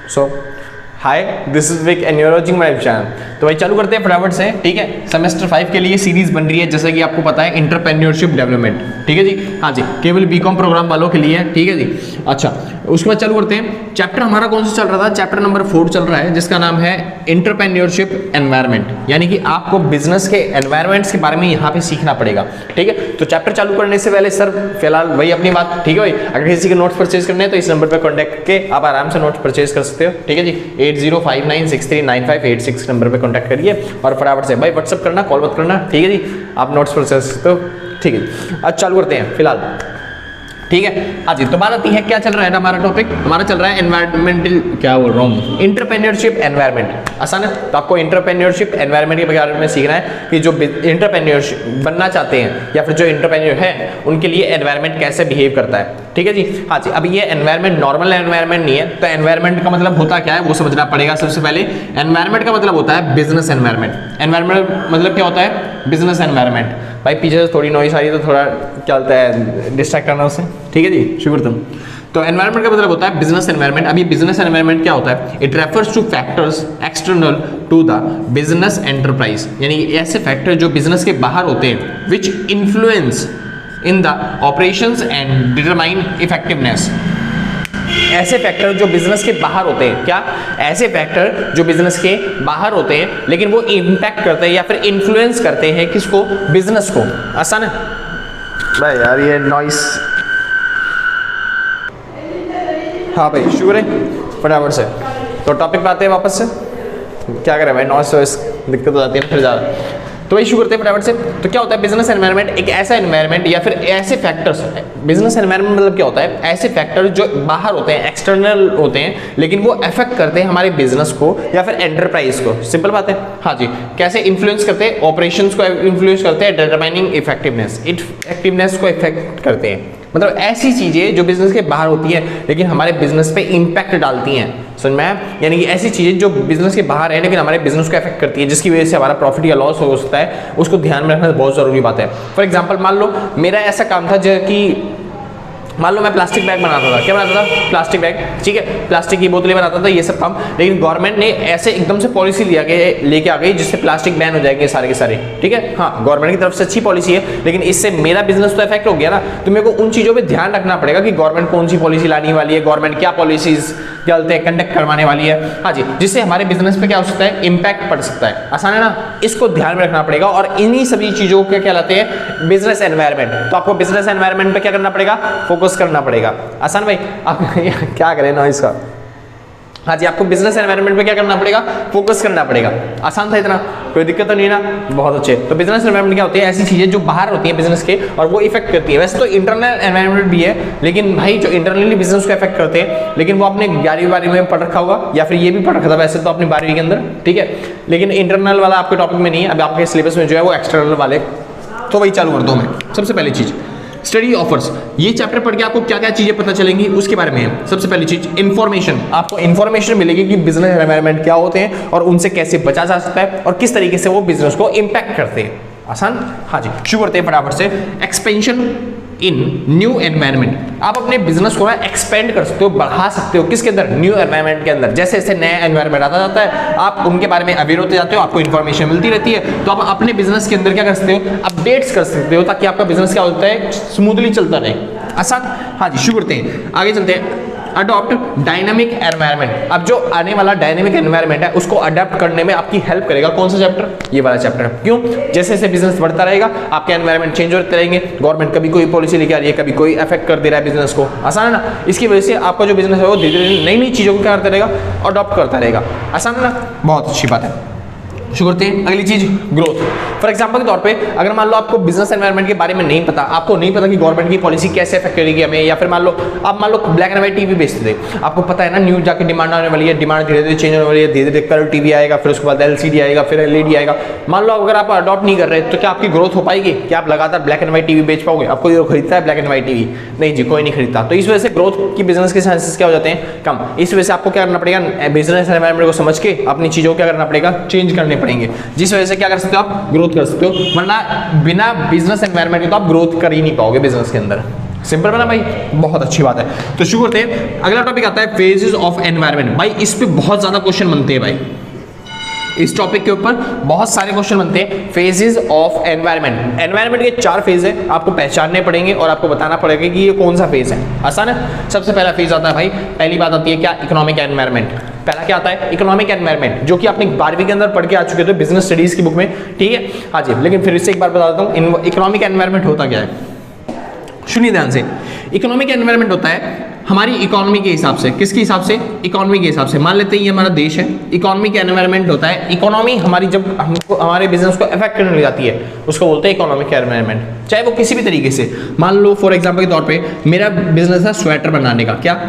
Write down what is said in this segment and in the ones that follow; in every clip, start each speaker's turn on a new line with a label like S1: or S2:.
S1: So hi, this is Vik and you are watching my channel. तो भाई चालू करते हैं फटाफट से, ठीक है। सेमेस्टर 5 के लिए सीरीज बन रही है, जैसा कि आपको पता है, एंटरप्रेन्योरशिप डेवलपमेंट, ठीक है जी। हाँ जी, केवल बीकॉम प्रोग्राम वालों के लिए, ठीक है जी। अच्छा, उसके बाद चालू करते हैं। चैप्टर हमारा कौन सा चल रहा था? चैप्टर नंबर 4 चल रहा है, जिसका नाम है एंटरप्रेन्योरशिप एनवायरनमेंट, यानी कि आपको बिजनेस के एनवायरमेंट्स के बारे में यहाँ पे सीखना पड़ेगा, ठीक है। तो चैप्टर चालू करने से पहले सर फिलहाल वही अपनी बात, ठीक है भाई। अगर किसी के नोट्स परचेज करने हैं तो इस नंबर पर कॉन्टैक्ट करके आप आराम से नोट्स परचेज कर सकते हो, ठीक है जी। 8059639586 नंबर पे कांटेक्ट करिए और फटाफट से भाई व्हाट्सअप करना, कॉल मत करना, ठीक है जी। आप नोट्स पर कर सकते हो, ठीक है। आज चालू करते हैं फिलहाल, ठीक है। हाँ जी, तो बात आती है क्या चल रहा है हमारा टॉपिक? हमारा चल रहा है एनवायरमेंटल, क्या बोल रहा हूँ, एंटरप्रेन्योरशिप एनवायरमेंट। आसान है, तो आपको एंटरप्रेन्योरशिप एनवायरमेंट के बारे में सीखना है कि जो एंटरप्रेन्योरशिप बनना चाहते हैं या फिर जो एंटरप्रेन्योर है उनके लिए एनवायरमेंट कैसे बिहेव करता है, ठीक है जी। हाँ जी, अब ये एनवायरमेंट नॉर्मल एनवायरमेंट नहीं है, तो एनवायरमेंट का मतलब होता क्या है वो समझना पड़ेगा। सबसे पहले एनवायरमेंट का मतलब होता है बिजनेस एनवायरमेंट। एनवायरमेंट मतलब क्या होता है? Business environment. भाई पीछे से थोड़ी नॉइस आ रही है तो थोड़ा क्या होता है, डिस्ट्रैक्ट करना उससे, ठीक है जी, शुक्र तुम। तो एनवायरमेंट का मतलब होता है बिजनेस एनवायरमेंट। अभी बिजनेस एनवायरमेंट क्या होता है? It refers to factors external to the business enterprise, यानी ऐसे फैक्टर जो बिजनेस के बाहर होते हैं, which influence in the operations and determine effectiveness. ऐसे फैक्टर जो बिजनेस के बाहर होते हैं, क्या? ऐसे फैक्टर जो बिजनेस के बाहर होते हैं लेकिन वो इम्पैक्ट करते हैं या फिर इन्फ्लुएंस करते हैं किसको? बिजनेस को। आसान है भाई यार ये नॉइस। हाँ भाई शुक्र है, फटाफट से तो टॉपिक पे आते हैं वापस से। क्या करें भाई, नॉइस दिक्कत हो जाती है फिर ज़्यादा, तो वही शुरू करते हैं फटाफट से। तो क्या होता है बिजनेस एनवायरनमेंट? एक ऐसा एनवायरनमेंट या फिर ऐसे फैक्टर्स। बिजनेस एनवायरनमेंट मतलब क्या होता है? ऐसे फैक्टर जो बाहर होते हैं, एक्सटर्नल होते हैं, लेकिन वो अफेक्ट करते हैं हमारे बिजनेस को या फिर एंटरप्राइज को। सिंपल बात है। हाँ जी, कैसे इन्फ्लुएंस करते हैं? ऑपरेशंस को इन्फ्लुएंस करते हैं, डिटरमाइनिंग इफेक्टिवनेस, इफेक्टिवनेस को इफेक्ट करते हैं। मतलब ऐसी चीजें जो बिजनेस के बाहर होती है लेकिन हमारे बिजनेस पे इंपैक्ट डालती हैं, समझ में आया? यानी कि ऐसी चीजें जो बिजनेस के बाहर है लेकिन हमारे बिजनेस को अफेक्ट करती है, जिसकी वजह से हमारा प्रॉफिट या लॉस हो सकता है, उसको ध्यान में रखना बहुत जरूरी बात है। फॉर एग्जांपल मान लो मेरा ऐसा काम था जो कि मान लो मैं प्लास्टिक बैग बनाता था। क्या बनाता था? प्लास्टिक बैग, ठीक है। प्लास्टिक की बोतलें बनाता था, ये सब काम। लेकिन गवर्नमेंट ने ऐसे एकदम से पॉलिसी लेके आ गई जिससे प्लास्टिक बैन हो जाएंगे सारे के सारे, ठीक है। हाँ, गवर्नमेंट की तरफ से अच्छी पॉलिसी है, लेकिन इससे मेरा बिजनेस तो इफेक्ट हो गया ना। तो मेरे को उन चीज़ों पर ध्यान रखना पड़ेगा कि गवर्नमेंट कौन सी पॉलिसी लाने वाली है, गवर्नमेंट क्या पॉलिसीज चलते हैं कंडक्ट करवाने वाली है। हाँ जी, जिससे हमारे बिजनेस पे क्या हो सकता है? इंपैक्ट पड़ सकता है। आसान है ना? इसको ध्यान में रखना पड़ेगा और इन्हीं सभी चीज़ों के क्या कहलाते हैं? Business environment. तो आपको बिजनेस एनवायरनमेंट पे क्या करना पड़ेगा? फोकस करना पड़ेगा। आसान भाई, आप क्या करें ना इसका। हाँ जी, आपको बिजनेस एनवायरनमेंट पे क्या करना पड़ेगा? फोकस करना पड़ेगा। आसान था इतना, कोई दिक्कत तो नहीं ना? बहुत अच्छे। तो बिजनेस एनवायरनमेंट क्या होती है? ऐसी चीजें जो बाहर होती है बिजनेस के और वो इफेक्ट करती है। वैसे तो इंटरनल एनवायरनमेंट भी है, लेकिन भाई जो इंटरनली बिजनेस को इफेक्ट करते हैं, लेकिन वो आपने 11वीं में पढ़ रखा होगा या फिर ये भी पढ़ रखा था वैसे तो अपनी 12वीं के अंदर, ठीक है। लेकिन इंटरनल वाला आपके टॉपिक में नहीं है, अब आपके सिलेबस में जो है वो एक्सटर्नल वाले। तो वही चालू कर दो मैं। सबसे पहली चीज स्टडी ऑफर्स। ये चैप्टर पढ़ के आपको क्या क्या चीजें पता चलेंगी उसके बारे में है। सबसे पहली चीज इन्फॉर्मेशन। आपको इन्फॉर्मेशन मिलेगी कि बिजनेस एनवायरनमेंट क्या होते हैं और उनसे कैसे बचा जा सकता है और किस तरीके से वो बिजनेस को इंपैक्ट करते हैं। आसान? हाँ जी, शुरू करते हैं फटाफट से। Expansion in new environment. आप अपने बिजनेस को ना एक्सपेंड कर सकते हो, बढ़ा सकते हो। किसके अंदर? न्यू एनवायरनमेंट के अंदर। जैसे जैसे नया एनवायरनमेंट आता जाता है आप उनके बारे में अवेयर होते जाते हो, आपको इन्फॉर्मेशन मिलती रहती है, तो आप अपने बिजनेस के अंदर क्या कर सकते हो? अपडेट्स कर सकते हो, ताकि आपका बिजनेस क्या होता है? स्मूथली चलता रहे। आसान? हाँ जी, शुरू करते हैं, आगे चलते हैं। Adopt dynamic environment. अब जो आने वाला डायनामिक एनवायरनमेंट है उसको अडॉप्ट करने में आपकी हेल्प करेगा कौन सा चैप्टर? ये वाला चैप्टर। क्यों? जैसे जैसे बिजनेस बढ़ता रहेगा आपके एनवायरनमेंट चेंज होते रहेंगे, गवर्नमेंट कभी कोई पॉलिसी लेके आ रही है, कभी कोई अफेक्ट कर दे रहा है बिजनेस को। आसान है ना? इसकी वजह से आपका जो बिजनेस है वो धीरे धीरे नई नई चीजों को क्या करता रहेगा? अडॉप्ट करता रहेगा। आसान है ना? बहुत अच्छी बात है। शुरू करते हैं अगली चीज, ग्रोथ। फॉर एग्जांपल के तौर पे अगर मान लो आपको बिजनेस एनवायरनमेंट के बारे में नहीं पता, आपको नहीं पता कि गवर्नमेंट की पॉलिसी कैसे अफेक्ट करेगी हमें, या फिर मान लो ब्लैक एंड व्हाइट टीवी बेचते थे, आपको पता है ना न्यू जाके डिमांड आने वाली है, डिमांड धीरे धीरे चेंज होने वाली है, धीरे धीरे कलर टीवी आएगा, फिर उसके बाद एलसीडी आएगा, फिर एलईडी आएगा। मान लो अगर आप अडॉप्ट नहीं कर रहे तो क्या आपकी ग्रोथ हो पाएगी? क्या आप लगातार ब्लैक एंड व्हाइट टीवी बेच पाओगे? आपको जो खरीदता है ब्लैक एंड व्हाइट टीवी? नहीं जी, कोई नहीं खरीदता। तो इस वजह से ग्रोथ की बिजनेस के चांसेस क्या हो जाते हैं? कम। इस वजह से आपको क्या करना पड़ेगा? बिजनेस एनवायरनमेंट को समझ के अपनी चीजों को क्या करना पड़ेगा? चेंज करने पड़ेंगे, जिस वजह से क्या कर सकते हो? आप ग्रोथ कर सकते हो। वरना बिना बिजनेस एनवायरनमेंट के तो आप ग्रोथ कर ही नहीं पाओगे बिजनेस के अंदर। सिंपल बना भाई, बहुत अच्छी बात है। तो शुरू करते हैं। अगला टॉपिक आता है फेजेस ऑफ एनवायरनमेंट। भाई इस पे बहुत ज्यादा क्वेश्चन बनते हैं भाई, इस टॉपिक के ऊपर बहुत सारे क्वेश्चन बनते हैं। फेजेस ऑफ एनवायरनमेंट, एनवायरनमेंट के 4 फेज है, आपको पहचानने पड़ेंगे और आपको बताना पड़ेगा कि ये कौन सा फेज है। आसान है। सबसे पहला फेज आता है भाई, पहली बात आती है क्या, इकोनॉमिक एनवायरनमेंट। पहला क्या आता है, इकोनॉमिक एनवायरनमेंट, जो कि आपने 12वीं के अंदर पढ़ के आ चुके थे बिजनेस स्टडीज की बुक में, ठीक है। हाँ जी, लेकिन फिर इससे एक बार बता देता हूँ, इकोनॉमिक एनवायरनमेंट होता क्या है, सुनिए ध्यान से। इकोनॉमिक एनवायरनमेंट होता है हमारी इकोनॉमी के हिसाब से, किसके हिसाब से, इकोनॉमी के हिसाब से। मान लेते हैं ये हमारा देश है, इकोनॉमिक एनवायरनमेंट होता है, इकोनॉमी हमारी जब हमको हमारे बिजनेस को अफेक्ट करने लग जाती है उसको बोलते हैं इकोनॉमिक एनवायरनमेंट, चाहे वो किसी भी तरीके से। मान लो फॉर एग्जांपल के तौर पे मेरा बिजनेस है स्वेटर बनाने का, क्या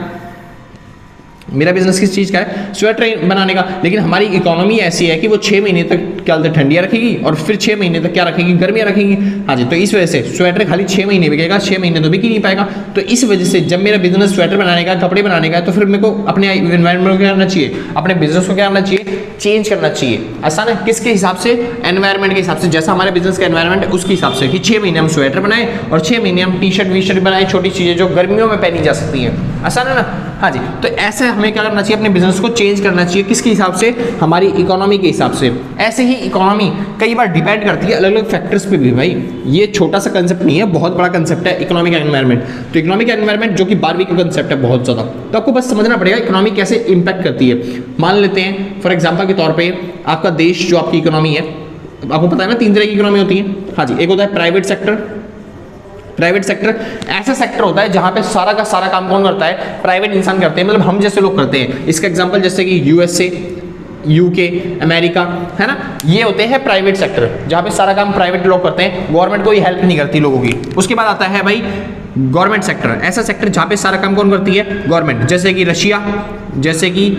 S1: मेरा बिजनेस किस चीज़ का है, स्वेटर बनाने का, लेकिन हमारी इकोनॉमी ऐसी है कि वो 6 महीने तक क्या बोलते हैं ठंडियाँ रखेगी और फिर 6 महीने तक क्या रखेगी, गर्मियाँ रखेगी। हाँ जी, तो इस वजह से स्वेटर खाली 6 महीने बिकेगा, 6 महीने तो बिक ही नहीं पाएगा। तो इस वजह से जब मेरा बिजनेस स्वेटर बनाने का, कपड़े बनाने का है, तो फिर मेरे को अपने एनवायरनमेंट को क्या करना चाहिए, अपने बिजनेस को क्या करना चाहिए, चेंज करना चाहिए। आसान है। किसके हिसाब से, एनवायरनमेंट के हिसाब से, जैसा हमारे बिजनेस का एनवायरनमेंट है उसके हिसाब से, कि 6 महीने हम स्वेटर बनाए और 6 महीने हम टी शर्ट वी शर्ट बनाए, छोटी चीज़ें जो गर्मियों में पहनी जा सकती हैं। आसान है ना। हाँ जी, तो ऐसे हमें क्या करना चाहिए, अपने बिजनेस को चेंज करना चाहिए, किसके हिसाब से, हमारी इकोनॉमी के हिसाब से। ऐसे ही इकोनॉमी कई बार डिपेंड करती है अलग अलग फैक्टर्स पे भी भाई, ये छोटा सा कंसेप्ट नहीं है, बहुत बड़ा कंसेप्ट है इकोनॉमिक एनवायरनमेंट। तो इकोनॉमिक एनवायरनमेंट जो कि 12वीं का कंसेप्ट है बहुत ज़्यादा, तो आपको बस समझना पड़ेगा इकोनॉमी कैसे इंपैक्ट करती है। मान लेते हैं फॉर एग्जाम्पल के तौर पर आपका देश जो आपकी इकोनॉमी है, आपको पता है ना 3 तरह की इकोनॉमी होती है। हाँ जी, एक होता है प्राइवेट सेक्टर। प्राइवेट सेक्टर ऐसा सेक्टर होता है जहां पे सारा का सारा काम कौन करता है, प्राइवेट इंसान करते हैं, मतलब हम जैसे लोग करते हैं। इसका एग्जांपल जैसे कि यूएसए, यूके, अमेरिका, है ना, ये होते हैं प्राइवेट सेक्टर जहां पे सारा काम प्राइवेट लोग करते हैं, गवर्नमेंट कोई हेल्प नहीं करती लोगों की। उसके बाद आता है भाई गवर्नमेंट सेक्टर, ऐसा सेक्टर जहां पे सारा काम कौन करती है, गवर्नमेंट, जैसे कि रशिया, जैसे कि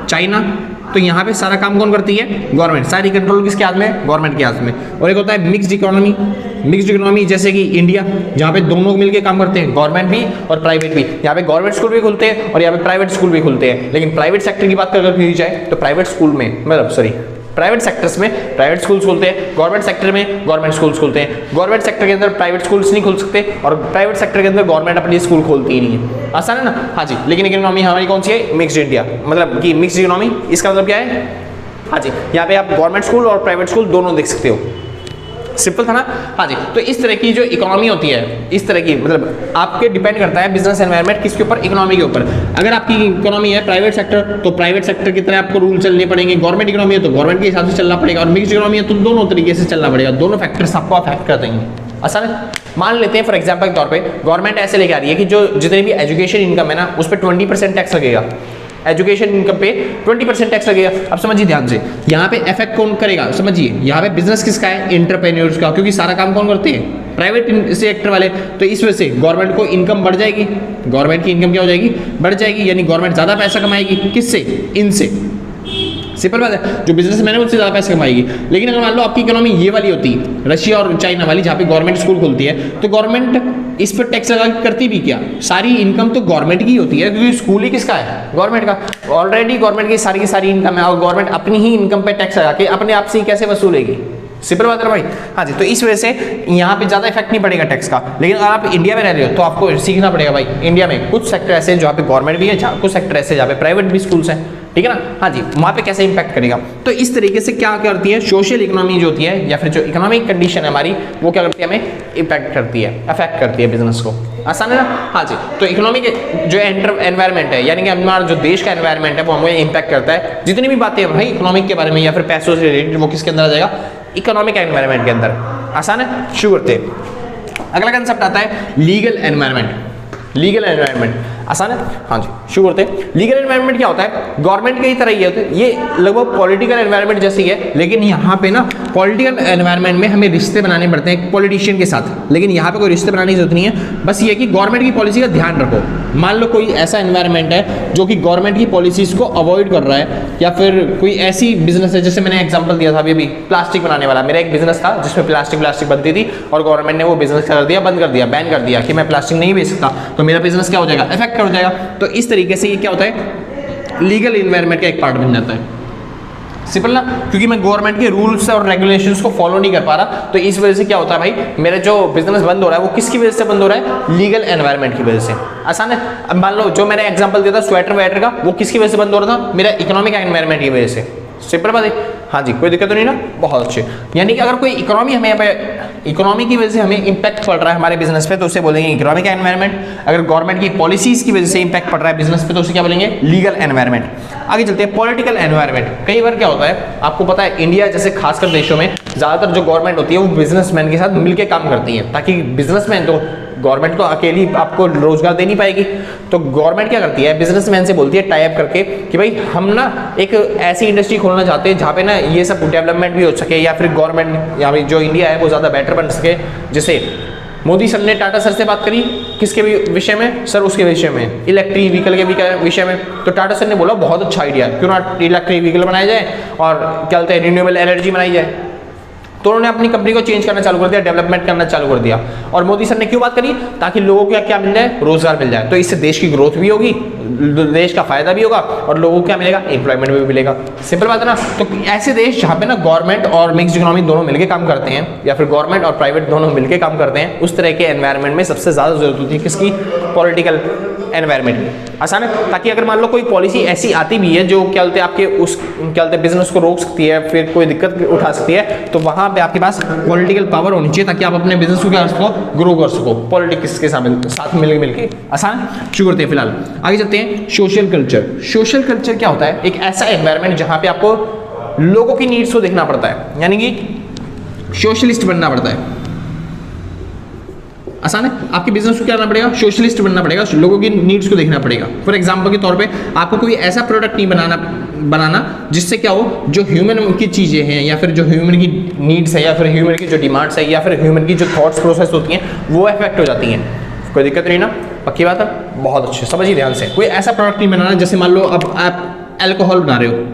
S1: चाइना। तो यहाँ पे सारा काम कौन करती है, गवर्नमेंट, सारी कंट्रोल किसके हाथ में, गवर्नमेंट के हाथ में। और एक होता है मिक्स्ड इकोनॉमी। मिक्स्ड इकोनॉमी जैसे कि इंडिया, जहाँ पे दोनों मिलके काम करते हैं, गवर्नमेंट भी और प्राइवेट भी। यहाँ पे गवर्नमेंट स्कूल भी खुलते हैं और यहाँ पे प्राइवेट स्कूल भी खुलते हैं। लेकिन प्राइवेट सेक्टर की बात अगर की जाए तो प्राइवेट स्कूल में, मतलब सॉरी, प्राइवेट सेक्टर्स में प्राइवेट स्कूल्स खुलते हैं, गवर्नमेंट सेक्टर में गवर्नमेंट स्कूल्स खुलते हैं। गवर्नमेंट सेक्टर के अंदर प्राइवेट स्कूल्स नहीं खुल सकते और प्राइवेट सेक्टर के अंदर गवर्नमेंट अपनी स्कूल खोलती ही नहीं है। आसान है ना। हाँ जी, लेकिन इकोनॉमी हमारी कौन सी है, मिक्स्ड इंडिया, मतलब कि मिक्स्ड इकोनॉमी। इसका मतलब क्या है, हाँ जी, यहाँ पे आप गवर्नमेंट स्कूल और प्राइवेट स्कूल दोनों देख सकते हो। सिंपल था ना। हाँ जी, तो इस तरह की जो इकोनॉमी होती है, इस तरह की, मतलब आपके डिपेंड करता है बिजनेस एनवायरनमेंट किसके ऊपर, इकोनॉमी के ऊपर। अगर आपकी इकोनॉमी है प्राइवेट सेक्टर तो प्राइवेट सेक्टर की तरह आपको रूल चलने पड़ेंगे, गवर्नमेंट इकोनॉमी है तो गवर्नमेंट के हिसाब से चलना पड़ेगा, और मिक्स्ड इकोनॉमी है तो दोनों तरीके से चलना पड़ेगा, दोनों फैक्टर्स आपको अफेक्ट कर देंगे। आसान है। मान लेते हैं फॉर एग्जाम्पल के तौर पे गवर्नमेंट ऐसे लेके आ रही है कि जो जितनी भी एजुकेशन इनकम है ना उस पर 20% टैक्स लगेगा, एजुकेशन इनकम पे 20% टैक्स लगेगा। अब समझिए ध्यान से, यहाँ पे इफेक्ट कौन करेगा, समझिए यहाँ पे बिजनेस किसका है, एंटरप्रेन्योर्स का, क्योंकि सारा काम कौन करते हैं, प्राइवेट सेक्टर वाले। तो इस वजह से गवर्नमेंट को इनकम बढ़ जाएगी, गवर्नमेंट की इनकम क्या हो जाएगी, बढ़ जाएगी, यानी गवर्नमेंट ज्यादा पैसा कमाएगी, किससे, इनसे। सिंपल बात है, जो बिजनेसमैन है उससे ज़्यादा पैसे कमाएगी। लेकिन अगर मान लो आपकी इकोनॉमी ये वाली होती, रशिया और चाइना वाली, जहाँ पे गवर्नमेंट स्कूल खुलती है, तो गवर्नमेंट इस पर टैक्स लगा के करती भी क्या, सारी इनकम तो गवर्नमेंट की होती है, क्योंकि स्कूल ही किसका है, गवर्नमेंट का। ऑलरेडी गवर्नमेंट की सारी इनकम है और गवर्नमेंट अपनी ही इनकम पे टैक्स लगा के अपने आप से ही कैसे वसूलेगी। सिंपल बात है भाई। हाँ जी, तो इस वजह से यहाँ पे ज़्यादा इफेक्ट नहीं पड़ेगा टैक्स का। लेकिन अगर आप इंडिया में रह रहे हो तो आपको सीखना पड़ेगा भाई, इंडिया में कुछ सेक्टर ऐसे हैं जहाँ पे गवर्नमेंट भी है, कुछ सेक्टर ऐसे जहाँ पे प्राइवेट भी स्कूल्स हैं, ठीक है ना। हाँ जी, वहाँ पे कैसे इंपैक्ट करेगा। तो इस तरीके से क्या करती है, सोशल इकोनॉमी जो होती है या फिर जो इकोनॉमिक कंडीशन है हमारी, वो क्या करती है, हमें इम्पैक्ट करती है, अफेक्ट करती है बिजनेस को। आसान है ना। हाँ जी, तो इकोनॉमिक जो एनवायरनमेंट है, यानी कि हमारा जो देश का एनवायरनमेंट है वो हमें इम्पैक्ट करता है। जितनी भी बातें हैं भाई इकोनॉमिक के बारे में या फिर पैसों से रिलेटेड, वो किसके अंदर आ जाएगा, इकोनॉमिक एनवायरनमेंट के अंदर। आसान है। शुरू करते हैं। अगला कंसेप्ट आता है लीगल एनवायरनमेंट। लीगल एनवायरनमेंट आसान है। हाँ जी, शुरू करते हैं। लीगल एनवायरनमेंट क्या होता है, गवर्नमेंट की तरह ही होता है, ये लगभग पॉलिटिकल एनवायरनमेंट जैसी है। लेकिन यहाँ पे ना पॉलिटिकल एनवायरनमेंट में हमें रिश्ते बनाने पड़ते हैं पॉलिटिशियन के साथ, लेकिन यहाँ पे कोई रिश्ते बनाने की जरूरत नहीं है। बस ये कि गवर्नमेंट की पॉलिसी का ध्यान रखो। मान लो कोई ऐसा एनवायरनमेंट है जो कि गवर्नमेंट की पॉलिसीज को अवॉइड कर रहा है, या फिर कोई ऐसी बिजनेस है, जैसे मैंने एग्जांपल दिया था अभी प्लास्टिक बनाने वाला। मेरा एक बिजनेस था जिसमें प्लास्टिक बनती थी और गवर्नमेंट ने वो बिजनेस कर दिया, बंद कर दिया, बैन कर दिया कि मैं प्लास्टिक नहीं बेच सकता, तो मेरा बिजनेस क्या हो जाएगा, इफेक्ट हो जाएगा। तो इस तरीके से ये क्या होता है, लीगल एनवायरनमेंट का एक पार्ट बन जाता है। सिंपल ना, क्योंकि मैं गवर्नमेंट के रूल्स और रेगुलेशंस को फॉलो नहीं कर पा रहा, तो इस वजह से क्या होता है भाई, मेरा जो बिजनेस बंद हो रहा है वो किसकी वजह से बंद हो रहा है, लीगल एनवायरनमेंट की वजह से। आसान है। अब मान लो जो मैंने एग्जांपल दिया था स्वेटर वेटर का, वो किसकी वजह से बंद हो रहा था, मेरा इकोनॉमिक एनवायरनमेंट की वजह से। सिंपल बात है। हाँ जी, कोई दिक्कत तो नहीं ना, बहुत अच्छे। यानी कि अगर कोई इकोनॉमी हमें यहाँ पे इकोनॉमी की वजह से हमें इंपैक्ट पड़ रहा है हमारे बिजनेस पे, तो उसे बोलेंगे इकोनॉमिक एनवायरनमेंट। अगर गवर्नमेंट की पॉलिसीज की वजह से इंपैक्ट पड़ रहा है बिजनेस पे, तो उसे क्या बोलेंगे, लीगल एनवायरनमेंट। आगे चलते हैं, पॉलिटिकल एनवायरनमेंट। कई बार क्या होता है, आपको पता है इंडिया जैसे खासकर देशों में ज्यादातर जो गवर्नमेंट होती है वो बिजनेसमैन के साथ मिलकर काम करती है, ताकि बिजनेसमैन तो गवर्नमेंट तो अकेली आपको रोजगार दे नहीं पाएगी, तो गवर्नमेंट क्या करती है, बिजनेसमैन से बोलती है टाई अप करके कि भाई हम ना एक ऐसी इंडस्ट्री खोलना चाहते हैं जहाँ पे ना ये सब डेवलपमेंट भी हो सके, या फिर गवर्नमेंट या जो इंडिया है वो ज़्यादा बेटर बन सके। जैसे मोदी सर ने टाटा सर से बात करी, किसके भी विषय में, सर उसके विषय में, इलेक्ट्रिक व्हीकल के विषय में। तो टाटा सर ने बोला बहुत अच्छा आइडिया, क्यों ना इलेक्ट्रिक व्हीकल बनाया जाए और क्या बोलते हैं रिन्यूएबल एनर्जी बनाई जाए। तो उन्होंने अपनी कंपनी को चेंज करना चालू कर दिया, डेवलपमेंट करना चालू कर दिया। और मोदी सर ने क्यों बात करी, ताकि लोगों को क्या मिल जाए, रोजगार मिल जाए। तो इससे देश की ग्रोथ भी होगी, देश का फायदा भी होगा और लोगों को क्या मिलेगा, एम्प्लॉयमेंट भी मिलेगा। सिंपल बात है ना। तो ऐसे देश जहाँ पे ना गवर्नमेंट और मिक्स्ड इकोनॉमी दोनों मिलकर काम करते हैं, या फिर गवर्नमेंट और प्राइवेट दोनों मिलकर काम करते हैं, उस तरह के एनवायरनमेंट में सबसे ज्यादा जरूरत होती है किसकी, पॉलिटिकल एनवायरनमेंट की। आसान है। ताकि अगर मान लो कोई पॉलिसी ऐसी आती भी है जो क्या बोलते हैं आपके उस क्या बोलते हैं बिजनेस को रोक सकती है, फिर कोई दिक्कत उठा सकती है, तो वहां पे आपके पास पॉलिटिकल पावर होनी चाहिए, ताकि आप अपने बिजनेस को क्या कर सको, ग्रो कर सको पॉलिटिक्स के साथ मिलके। आसान। शुरू करते हैं। फिलहाल आगे चलते हैं, सोशल कल्चर। सोशल कल्चर क्या होता है, एक ऐसा एनवायरनमेंट जहां पे आपको लोगों की नीड्स को देखना पड़ता है, यानी कि सोशलिस्ट बनना पड़ता है। आसान है। आपके बिजनेस को क्या करना पड़ेगा, सोशलिस्ट बनना पड़ेगा, लोगों की नीड्स को देखना पड़ेगा। फॉर एग्जांपल के तौर पे आपको कोई ऐसा प्रोडक्ट नहीं बनाना जिससे क्या हो, जो ह्यूमन की चीजें हैं, या फिर जो ह्यूमन की नीड्स है, या फिर ह्यूमन की जो डिमांड्स है, या फिर ह्यूमन की जो थॉट्स प्रोसेस होती हैं वो इफेक्ट हो जाती हैं। कोई दिक्कत नहीं ना, पक्की बात है, बहुत अच्छे, समझिए ध्यान से। कोई ऐसा प्रोडक्ट नहीं बनाना, जैसे मान लो अब आप अल्कोहल बना रहे हो,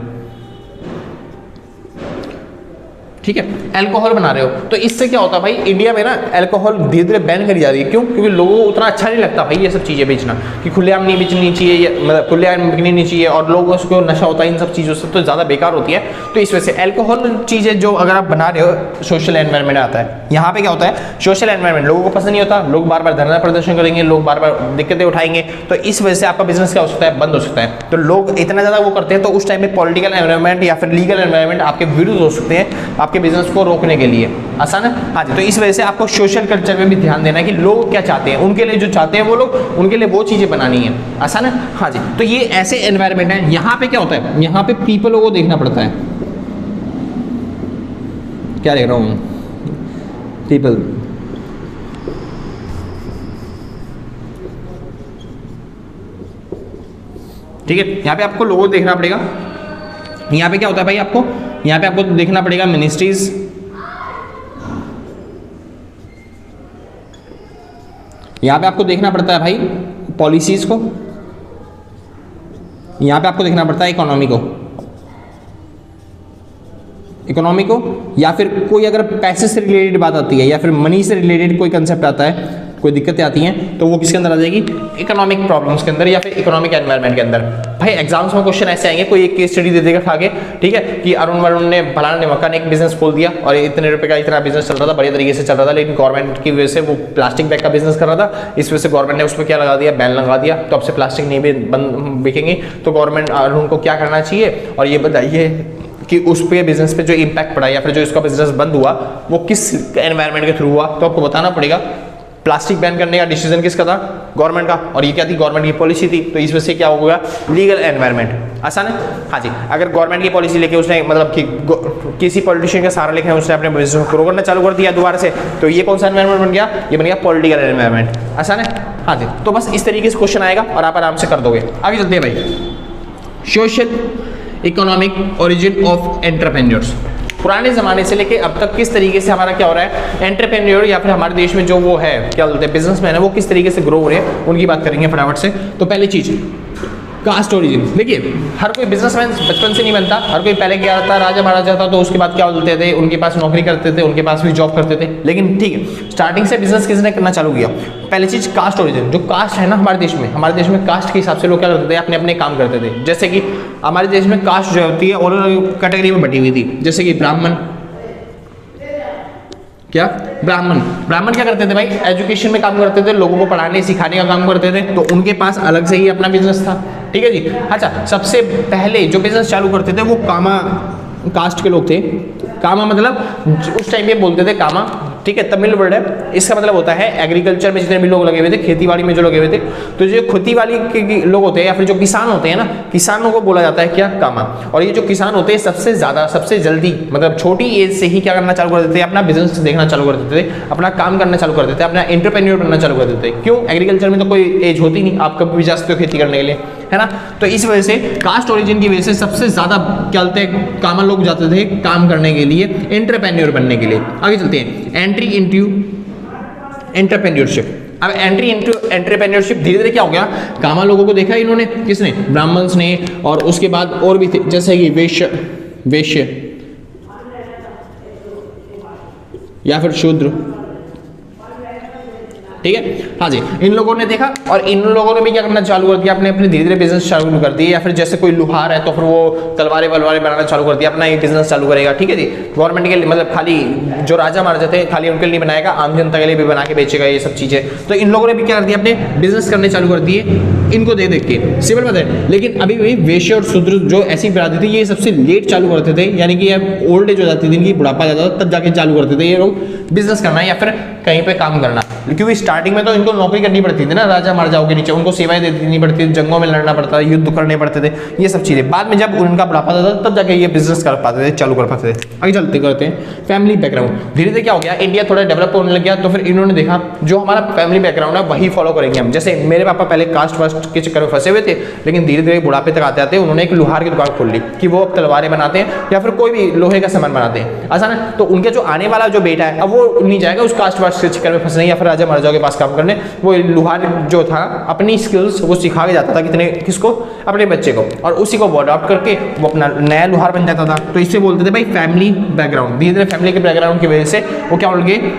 S1: ठीक है, अल्कोहल बना रहे हो, तो इससे क्या होता है भाई, इंडिया में ना अल्कोहल धीरे धीरे बैन करी जा रही है। क्यों? क्योंकि लोगों को उतना अच्छा नहीं लगता भाई ये सब चीज़ें बेचना, कि खुलेआम नहीं बेचनी चाहिए, मतलब खुलेआम बिकनी नहीं चाहिए, और लोगों को नशा होता है इन सब चीज़ों से, तो ज़्यादा बेकार होती है। तो इस वजह से अल्कोहल चीज़ें जो अगर आप बना रहे हो, सोशल एनवायरनमेंट आता है। यहाँ पे क्या होता है, सोशल एनवायरनमेंट लोगों को पसंद नहीं होता, लोग बार बार धरना प्रदर्शन करेंगे, लोग बार बार दिक्कतें उठाएंगे, तो इस वजह से आपका बिजनेस क्या हो सकता है, बंद हो सकता है। तो लोग इतना ज़्यादा वो करते हैं, तो उस टाइम में पॉलिटिकल एनवायरनमेंट या फिर लीगल एनवायरनमेंट आपके विरुद्ध हो सकते हैं आपके बिजनेस को रोकने के लिए। आसान है। हाँ जी। तो इस वजह से आपको सोशल कल्चर में भी ध्यान देना है कि लोग क्या चाहते हैं, उनके लिए जो चाहते हैं वो लोग, उनके लिए वो चीजें बनानी है। आसान है। हाँ जी। तो ये ऐसे एनवायरनमेंट है। यहाँ पे क्या होता है, यहाँ पे पीपलों को देखना पड़ता है। क्या देख रहा हूँ, पीपल, ठीक है। यहाँ पे आपको लोगों को देखना पड़ेगा। यहाँ पे क्या होता है भाई, आपको यहाँ पे आपको देखना पड़ेगा मिनिस्ट्रीज, यहाँ पे आपको देखना पड़ता है भाई पॉलिसीज को, यहाँ पे आपको देखना पड़ता है इकोनॉमी को, या फिर कोई अगर पैसे से रिलेटेड बात आती है, या फिर मनी से रिलेटेड कोई कंसेप्ट आता है, कोई दिक्कतें आती हैं, तो वो किसके अंदर आ जाएगी, इकोनॉमिक प्रॉब्लम्स के अंदर, या फिर इकोनॉमिक एनवायरनमेंट के अंदर। भाई एग्जाम्स में क्वेश्चन ऐसे आएंगे, कोई एक केस स्टडी दे देगा खाके, ठीक है, कि अरुण वरुण ने फलाना ने मकान एक बिजनेस खोल दिया और इतने रुपए का इतना बिजनेस चल रहा था, बढ़िया तरीके से चल रहा था, लेकिन गवर्नमेंट की वजह से वो प्लास्टिक बैग का बिजनेस कर रहा था, इस वजह से गवर्नमेंट ने उस पर क्या लगा दिया, बैन लगा दिया, तो अब से प्लास्टिक नहीं बिकेंगी। तो गवर्नमेंट अरुण को क्या करना चाहिए, और ये बताइए कि उस पे बिजनेस पे जो इम्पैक्ट पड़ा, या फिर जो इसका बिजनेस बंद हुआ, वो किस एनवायरनमेंट के थ्रू हुआ, तो आपको बताना पड़ेगा। प्लास्टिक बैन करने का डिसीजन किसका था, गवर्नमेंट का, और ये क्या थी, गवर्नमेंट की पॉलिसी थी, तो इस वजह से क्या होगा, लीगल एनवायरनमेंट। आसान है। हाँ जी। अगर गवर्नमेंट की पॉलिसी लेके उसने मतलब कि किसी पॉलिटिशियन का सहारा लेके उसने अपने बिजनेस को ग्रो करना चालू कर दिया दोबारा से, तो ये कौन सा एनवायरनमेंट बन गया, ये बन गया पॉलिटिकल एनवायरनमेंट। आसान है। हाँ जी। तो बस इस तरीके से क्वेश्चन आएगा और आप आराम से कर दोगे। आगे चलते हैं भाई, social economic origin of entrepreneurs. पुराने ज़माने से लेके अब तक किस तरीके से हमारा क्या हो रहा है, एंटरप्रेन्योर या फिर हमारे देश में जो वो है क्या बोलते हैं बिजनेसमैन है, वो किस तरीके से ग्रो हो रहे हैं, उनकी बात करेंगे फटाफट से। तो पहली चीज कास्ट ओरिजिन। देखिए हर कोई बिजनेसमैन बचपन से नहीं बनता, हर कोई पहले क्या था, राजा महाराजा था, तो उसके बाद क्या बोलते थे, उनके पास नौकरी करते थे, उनके पास भी जॉब करते थे। लेकिन ठीक है, स्टार्टिंग से बिजनेस किसने करना चालू किया? पहली चीज कास्ट ओरिजिन। जो कास्ट है ना हमारे देश में कास्ट के हिसाब से लोग क्या करते थे, अपने अपने काम करते थे। जैसे कि हमारे देश में कास्ट जो होती है और कैटेगरी में बटी हुई थी, जैसे कि ब्राह्मण, क्या ब्राह्मण क्या करते थे भाई, एजुकेशन में काम करते थे, लोगों को पढ़ाने सिखाने का काम करते थे, तो उनके पास अलग से ही अपना बिजनेस था। ठीक है जी। अच्छा, सबसे पहले जो बिजनेस चालू करते थे वो कामा कास्ट के लोग थे। कामा मतलब उस टाइम पे बोलते थे कामा, ठीक है, तमिल वर्ड है। इसका मतलब होता है एग्रीकल्चर में जितने भी लोग लगे हुए थे, खेती बाड़ी में जो लगे हुए थे, तो जो खेती बाड़ी के लोग होते हैं या फिर जो किसान होते हैं ना, किसानों को बोला जाता है क्या, कामा। और ये जो किसान होते हैं सबसे ज्यादा सबसे जल्दी मतलब छोटी एज से ही क्या करना चालू कर देते हैं, अपना बिजनेस देखना चालू कर देते थे, अपना काम करना चालू कर देते थे, अपना एंटरप्रेन्योर बनना चालू कर देते थे। क्यों? एग्रीकल्चर में तो कोई एज होती नहीं, आप कभी भी जा सकते हो खेती करने के लिए, है ना। तो इस वजह से कास्ट ओरिजिन की वजह से सबसे ज्यादा क्या बोलते हैं, कामा लोग जाते थे काम करने के लिए, एंटरप्रेन्योर बनने के लिए। आगे चलते हैं, एंट्री इनटू एंटरप्रेन्योरशिप। अब एंट्री इनटू एंटरप्रेन्योरशिप धीरे धीरे क्या हो गया, कामा लोगों को देखा इन्होंने, किसने, ब्राह्मण्स ने, और उसके बाद और भी थे जैसे कि वैश्य या फिर शूद्र। ठीक है, हाँ जी, इन लोगों ने देखा और इन लोगों ने भी क्या करना चालू कर दिया, अपने अपने धीरे धीरे बिजनेस चालू कर दिए। या फिर जैसे कोई लुहार है तो फिर वो तलवारें बनाना चालू कर दिया, अपना एक बिजनेस चालू करेगा। ठीक है जी, गवर्नमेंट के लिए मतलब खाली जो राजा महाराजा थे खाली उनके लिए बनाएगा, आम जनता के लिए भी बना के बेचेगा, ये सब चीजें। तो इन लोगों ने भी क्या कर दिया, अपने बिजनेस करने चालू कर दिए इनको देख देख के, सिंपल बात है। लेकिन अभी भी वैश्य और शूद्र जो ऐसी बरादरी थी, ये सबसे लेट चालू करते थे, यानी कि अब ओल्ड एज हो जाती थी, इनकी बुढ़ापा जाता था, तब जाके चालू करते थे ये लोग बिजनेस करना या फिर कहीं पे काम करना। क्योंकि स्टार्टिंग में तो इनको नौकरी करनी पड़ती थी ना, राजा महाराजाओं के नीचे, उनको सेवाएं देनी पड़ती थी, जंगों में लड़ना पड़ता था, युद्ध करने पड़ते थे, ये सब चीजें। बाद में जब उनका बुढ़ापा जाता था तब जाके ये बिजनेस कर पाते थे, चालू कर पाते थे। आगे चलते करते हैं फैमिली बैकग्राउंड। धीरे धीरे क्या हो गया, इंडिया थोड़ा डेवलप होने लग गया, तो फिर इन्होंने देखा जो हमारा फैमिली बैकग्राउंड है वही फॉलो करेंगे हम। जैसे मेरे पापा पहले कास्ट वास्ट के चक्कर में फंसे हुए थे, लेकिन धीरे धीरे बुढ़ापे तक आते आते उन्होंने एक लोहार की दुकान खोल ली कि वो अब तलवारें बनाते हैं या फिर कोई भी लोहे का सामान बनाते हैं, आसान है। तो उनके जो आने वाला जो बेटा है अब वो नहीं जाएगा उस कास्ट वास्ट के चक्कर में फंसने या फिर राजा महाराजाओं के पास काम करने। वो लोहार जो था अपनी स्किल्स वो सिखा के जाता था, कितने किसको, अपने बच्चे को, और उसी को वो अडॉप्ट करके वो अपना नया लोहार बन जाता था। तो इससे बोलते थे भाई फैमिली बैकग्राउंड। धीरे धीरे फैमिली के बैकग्राउंड की वजह से वो क्या बोल गए,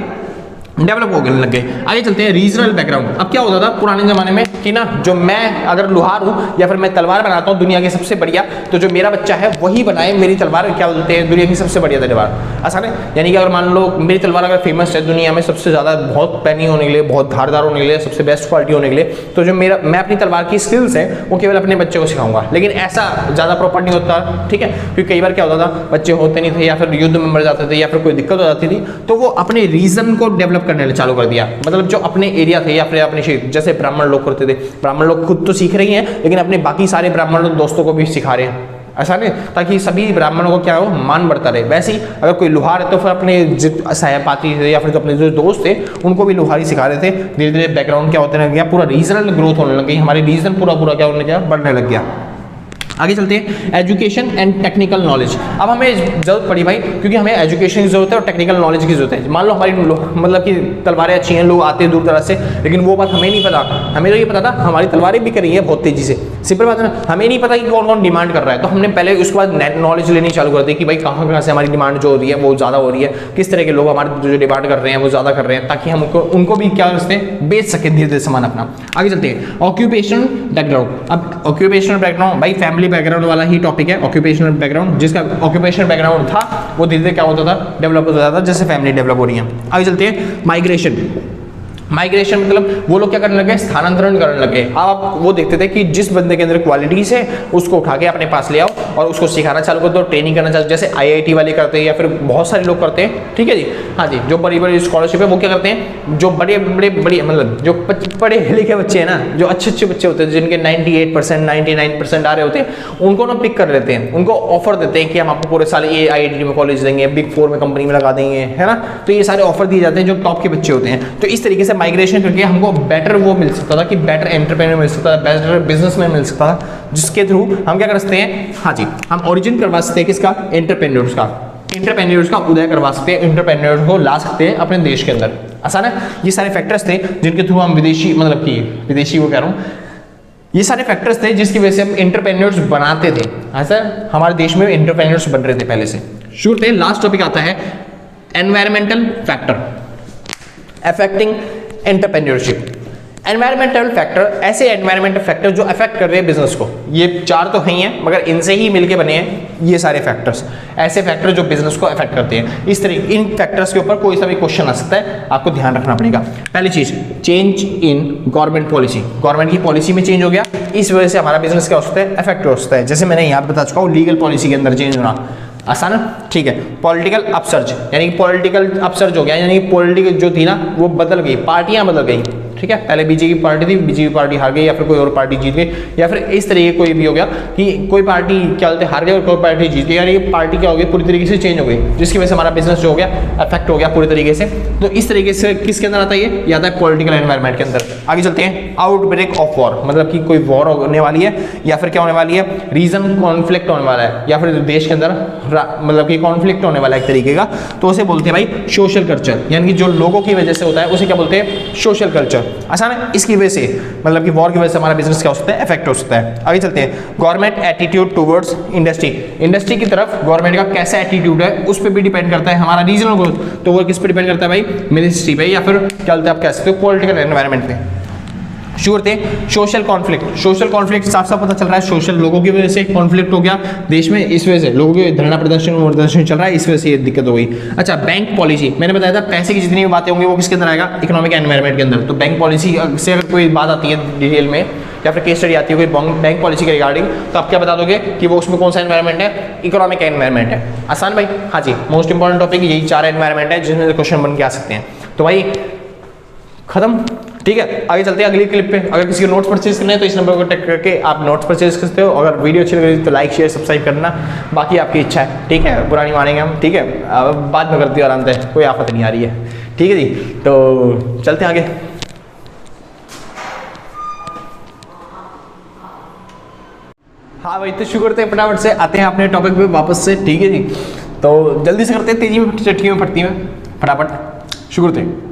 S1: डेवलप होने लग गए। आगे चलते हैं रीजनल बैकग्राउंड। अब क्या होता था पुराने जमाने में कि ना, जो मैं अगर लोहार हूँ या फिर मैं तलवार बनाता हूँ दुनिया की सबसे बढ़िया, तो जो मेरा बच्चा है वही बनाए मेरी तलवार, क्या बोलते हैं, दुनिया की सबसे बढ़िया तलवार, आसान है। यानी कि अगर मान लो मेरी तलवार अगर फेमस है दुनिया में सबसे ज्यादा, बहुत पैनी होने के लिए, बहुत धारदार होने के लिए, सबसे बेस्ट क्वालिटी होने के लिए, तो जो मैं अपनी तलवार की स्किल्स है वो केवल अपने बच्चे को सिखाऊंगा। लेकिन ऐसा ज्यादा प्रॉपर नहीं होता, ठीक है, क्योंकि कई बार क्या होता था बच्चे होते नहीं थे या फिर युद्ध में मर जाते थे या फिर कोई दिक्कत हो जाती थी, तो वो अपने रीजन को डेवलप करने चालू कर दिया। मतलब जो अपने एरिया थे या फिर अपने क्षेत्र, जैसे ब्राह्मण लोग करते थे, ब्राह्मण लोग खुद तो सीख रही हैं लेकिन अपने बाकी सारे ब्राह्मण लोग दोस्तों को भी सिखा रहे हैं, ऐसा नहीं, ताकि सभी ब्राह्मणों को क्या हो, मान बढ़ता रहे। वैसे ही अगर कोई लोहार है तो फिर अपने सहपाठी थे या फिर तो अपने जो दोस्त थे उनको भी लोहारी सिखा रहे थे। धीरे धीरे बैकग्राउंड क्या होने लग गया, पूरा रीजनल ग्रोथ होने लग गई, हमारे रीजन पूरा क्या होने लगा, बढ़ने लग गया। आगे चलते हैं एजुकेशन एंड टेक्निकल नॉलेज। अब हमें जरूरत पड़ी भाई, क्योंकि हमें एजुकेशन की जरूरत है और टेक्निकल नॉलेज की जरूरत है। मान लो हमारी मतलब कि तलवारें अच्छी हैं, लोग आते हैं दूर दराज से, लेकिन वो बात हमें नहीं पता। हमें तो ये पता था हमारी तलवारें बिक रही है बहुत तेजी से, सिंपल बात है ना। हमें नहीं पता कि कौन कौन डिमांड कर रहा है, तो हमने पहले उसके बाद नेट नॉलेज लेनी चालू कर दी कि भाई कहाँ कहाँ से हमारी डिमांड जो हो रही है वो ज़्यादा हो रही है, किस तरह के लोग हमारे जो डिमांड कर रहे हैं वो ज़्यादा कर रहे हैं, ताकि हम उनको भी क्या करते हैं, बेच सके धीरे धीरे सामान अपना। आगे चलते हैं ऑक्यूपेशनल बैकग्राउंड। अब ऑक्यूपेशनल बैकग्राउंड भाई फैमिली बैकग्राउंड वाला ही टॉपिक है, ऑक्यूपेशनल बैकग्राउंड। जिसका ऑक्यूपेशनल बैकग्राउंड था वो धीरे धीरे क्या होता था, डेवलप होता था, जैसे फैमिली डेवलप हो रही है। आगे चलते हैं माइग्रेशन। माइग्रेशन मतलब वो लोग क्या करने लगे, स्थानांतरण करने लगे। अब आप वो देखते थे कि जिस बंदे के अंदर क्वालिटीज है उसको उठा के अपने पास ले आओ और उसको सिखाना चालू कर दो, ट्रेनिंग करना चालू, जैसे IIT वाले करते हैं या फिर बहुत सारे लोग करते हैं, ठीक है जी। हाँ जी, जो बड़ी बड़ी स्कॉलरशिप है वो क्या करते हैं, जो बड़े मतलब जो पढ़े लिखे बच्चे हैं ना, जो अच्छे बच्चे होते हैं जिनके 98% 99% आ रहे होते हैं, उनको ना पिक कर लेते हैं, उनको ऑफर देते हैं कि हम आपको पूरे साल ये IIT में कॉलेज देंगे, Big 4 में कंपनी में लगा देंगे, है ना। तो ये सारे ऑफर दिए जाते हैं जो टॉप के बच्चे होते हैं। तो इस तरीके से माइग्रेशन करके हमको बेटर वो मिल सकता था कि बेटर एंटरप्रेन्योर मिल सकता था, बेटर बिजनेसमैन मिल सकता था, जिसके थ्रू हम क्या कर सकते हैं, हाँ जी, हम ओरिजिन करवा सकते हैं किसका, एंटरप्रेन्योर्स का उदय करवा सकते हैं, एंटरप्रेन्योर को ला सकते हैं अपने देश के अंदर, आसान है। ये सारे फैक्टर्स थे जिनके थ्रू हम विदेशी को कह रहा हूँ, ये सारे फैक्टर्स थे जिसकी वजह से हम एंटरप्रेन्योर्स बनाते थे। ऐसा हमारे देश में एंटरप्रेन्योर्स बन रहे थे पहले से। शुरू थे, लास्ट टॉपिक आता है environmental factor affecting entrepreneurship. Environmental factor, ऐसे एनवायरमेंटल फैक्टर जो अफेक्ट कर रहे हैं बिजनेस को, ये चार तो हैं मगर इनसे ही मिलके बने हैं ये सारे फैक्टर्स, ऐसे फैक्टर जो बिजनेस को अफेक्ट करते हैं। इस तरीके इन फैक्टर्स के ऊपर कोई सा भी क्वेश्चन आ सकता है, आपको ध्यान रखना पड़ेगा। पहली चीज, change in government policy, government की पॉलिसी में चेंज हो गया, इस वजह से हमारा बिजनेस क्या हो सकता है, अफेक्ट हो सकता है। जैसे मैंने यहाँ बता चुका हूँ, लीगल पॉलिसी के अंदर चेंज होना आसान है, ठीक है। पॉलिटिकल अपसर्ज, यानी कि पॉलिटिकल अपसर्ज हो गया, यानी कि पॉलिटिकल जो थी ना वो बदल गई, पार्टियां बदल गई, ठीक है। पहले बीजेपी पार्टी थी, बीजेपी पार्टी हार गई, या फिर कोई और पार्टी जीत गई, या फिर इस तरीके कोई भी हो गया कि कोई पार्टी क्या बोलते हार गई और कोई पार्टी जीत गई, यानी पार्टी क्या हो गई, पूरी तरीके से चेंज हो गई, जिसकी वजह से हमारा बिजनेस जो हो गया अफेक्ट हो गया पूरी तरीके से। तो इस तरीके से किसके अंदर आता है, ये आता है पॉलिटिकल एनवायरनमेंट के अंदर। आगे चलते हैं, आउटब्रेक ऑफ वॉर, मतलब कि कोई वॉर होने वाली है या फिर क्या होने वाली है, रीजन कॉन्फ्लिक्ट होने वाला है, या फिर देश के अंदर मतलब कि कॉन्फ्लिक्ट होने वाला है एक तरीके का, तो उसे बोलते हैं भाई सोशल कल्चर, यानी कि जो लोगों की वजह से होता है उसे क्या बोलते हैं, सोशल कल्चर। आसान है, इसकी वजह से मतलब कि वॉर की वजह से हमारा बिजनेस क्या हो सकता है, अफेक्ट हो सकता है। आगे चलते हैं, government attitude towards industry, industry की तरफ गवर्नमेंट का कैसा एटीट्यूड है उस पर भी डिपेंड करता है हमारा रीजनल ग्रोथ। तो वो किस पे डिपेंड करता है भाई, मिनिस्ट्री पे, या फिर क्या बोलते हैं आप कह सकते हो पॉलिटिकल एनवायरनमेंट पे। श्योर थे, सोशल कॉन्फ्लिक्ट, सोशल कॉन्फ्लिक्ट साफ साफ पता चल रहा है, सोशल लोगों की वजह से कॉन्फ्लिक्ट हो गया देश में, इस वजह से लोगों के धरना प्रदर्शन चल रहा है, इस वजह से ये दिक्कत हो गई। अच्छा, बैंक पॉलिसी, मैंने बताया था पैसे की जितनी भी बातें होंगी वो किसके अंदर आएगा, इकोनॉमिक एनवायरनमेंट के अंदर। तो बैंक पॉलिसी से अगर कोई बात आती है डिटेल में, या फिर केस स्टडी आती है कोई बैंक पॉलिसी के रिगार्डिंग, तो आप क्या बता दोगे कि वो उसमें कौन सा एनवायरनमेंट है, इकोनॉमिक एनवायरनमेंट है। आसान भाई, हाँ जी, मोस्ट इंपॉर्टेंट टॉपिक यही चार एनवायरनमेंट है जिसमें क्वेश्चन बन के आ सकते हैं। तो भाई खत्म, ठीक है। आगे चलते हैं अगली क्लिप पे। अगर किसी को नोट्स परचेज करना है तो इस नंबर को टेक करके आप नोट्स परचेज कर सकते हो। अगर वीडियो अच्छी लगी तो लाइक शेयर सब्सक्राइब करना, बाकी आपकी इच्छा है, ठीक है, बुरा नहीं मानेंगे हम, ठीक है। बाद में करती हो आराम से, कोई आफत नहीं आ रही है, ठीक है जी। तो चलते हैं आगे। हाँ भाई, तो शुरू करते हैं, फटाफट से आते हैं अपने टॉपिक पे वापस से, ठीक है जी। तो जल्दी से करते हैं, तेजी में चटकी में फटती में, फटाफट शुरू करते हैं।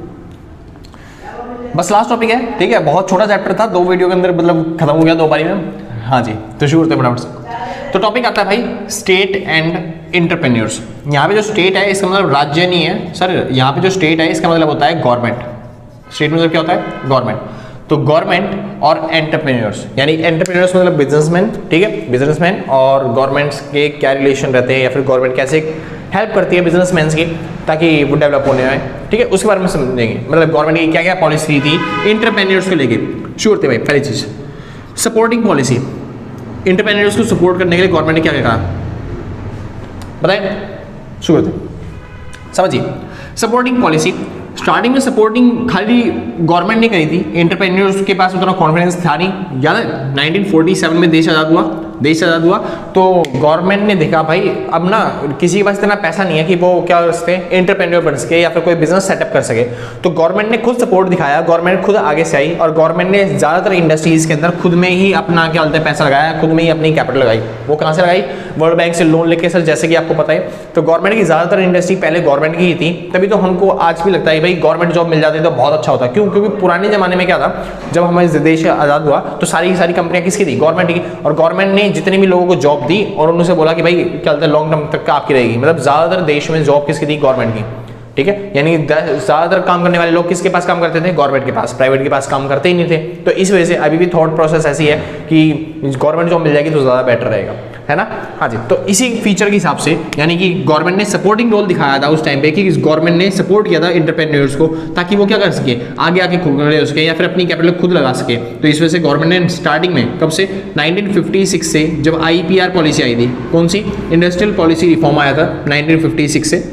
S1: बस लास्ट टॉपिक है, ठीक है, बहुत छोटा चैप्टर था, 2 वीडियो के अंदर मतलब खत्म हो गया 2 बारी में। हाँ जी, तो शुरू करते हैं फटाफट से। तो टॉपिक आता है भाई स्टेट एंड एंटरप्रेन्योर्स। यहाँ पे जो स्टेट है इसका मतलब राज्य नहीं है सर, यहाँ पे जो स्टेट है इसका मतलब होता है गवर्नमेंट। स्टेट मतलब क्या होता है, गवर्नमेंट। तो गवर्नमेंट और एंटरप्रेन्योर्स, यानी एंटरप्रेन्योर्स मतलब बिजनेसमैन, ठीक है, बिजनेसमैन, और गवर्नमेंट्स के क्या रिलेशन रहते हैं, या फिर गवर्नमेंट कैसे हेल्प करती है बिजनेसमैन की ताकि वो डेवलप होने में, ठीक है, उसके बारे में समझेंगे। मतलब गवर्नमेंट की क्या क्या पॉलिसी थी एंटरप्रेन्योर्स को लेके। शुरू करते भाई, पहली चीज सपोर्टिंग पॉलिसी। एंटरप्रेन्योर्स को सपोर्ट करने के लिए गवर्नमेंट ने क्या क्या कहा बताएं, शुरू करते समझिए। सपोर्टिंग पॉलिसी, स्टार्टिंग में सपोर्टिंग खाली गवर्नमेंट ने करी थी, एंटरप्रेन्योर्स के पास उतना कॉन्फिडेंस था नहीं। याद है 1947 में देश आज़ाद हुआ, तो गवर्नमेंट ने देखा भाई अब ना किसी के पास इतना पैसा नहीं है कि वो क्या कर सके, एंटरप्रेन्योर बन सके या फिर कोई बिजनेस सेटअप कर सके। तो गवर्नमेंट ने खुद सपोर्ट दिखाया, गवर्नमेंट खुद आगे से आई, और गवर्नमेंट ने ज़्यादातर इंडस्ट्रीज़ के अंदर खुद में ही अपना क्या बोलते हैं पैसा लगाया, खुद में ही अपनी कैपिटल लगाई। वो कहाँ से लगाई, वर्ल्ड बैंक से लोन लेके सर, जैसे कि आपको पता है। तो गवर्नमेंट की ज़्यादातर इंडस्ट्री पहले गवर्नमेंट की ही थी, तभी तो हमको आज भी लगता है भाई गवर्नमेंट जॉब मिल जाती तो बहुत अच्छा होता। क्यों, क्योंकि पुराने ज़माने में क्या था, जब हमारे देश आज़ाद हुआ तो सारी की सारी कंपनियां किसकी थी, गवर्नमेंट की। और गवर्नमेंट ने जितने भी लोगों को जॉब दी और उनसे बोला कि भाई क्या बोलते हैं लॉन्ग टर्म तक आपकी रहेगी। मतलब ज़्यादातर देश में जॉब किसकी थी, गवर्नमेंट की, ठीक है। यानी ज़्यादातर काम करने वाले लोग किसके पास काम करते थे, गवर्नमेंट के पास, प्राइवेट के पास काम करते ही नहीं थे। तो इस वजह से अभी भी थॉट प्रोसेस ऐसी है कि गवर्नमेंट जॉब मिल जाएगी तो ज़्यादा बेटर रहेगा, है ना। हाँ जी, तो इसी फीचर के हिसाब से यानी कि गवर्नमेंट ने सपोर्टिंग रोल दिखाया था उस टाइम पे, कि गवर्नमेंट ने सपोर्ट किया था एंटरप्रेन्योर्स को, ताकि वो क्या कर सके, आगे आके खड़े हो सके या फिर अपनी कैपिटल खुद लगा सके। तो इस वजह से गवर्नमेंट ने स्टार्टिंग में कब से 1956 से, जब IPR पॉलिसी आई थी, कौन सी, इंडस्ट्रियल पॉलिसी रिफॉर्म आया था 1956 से,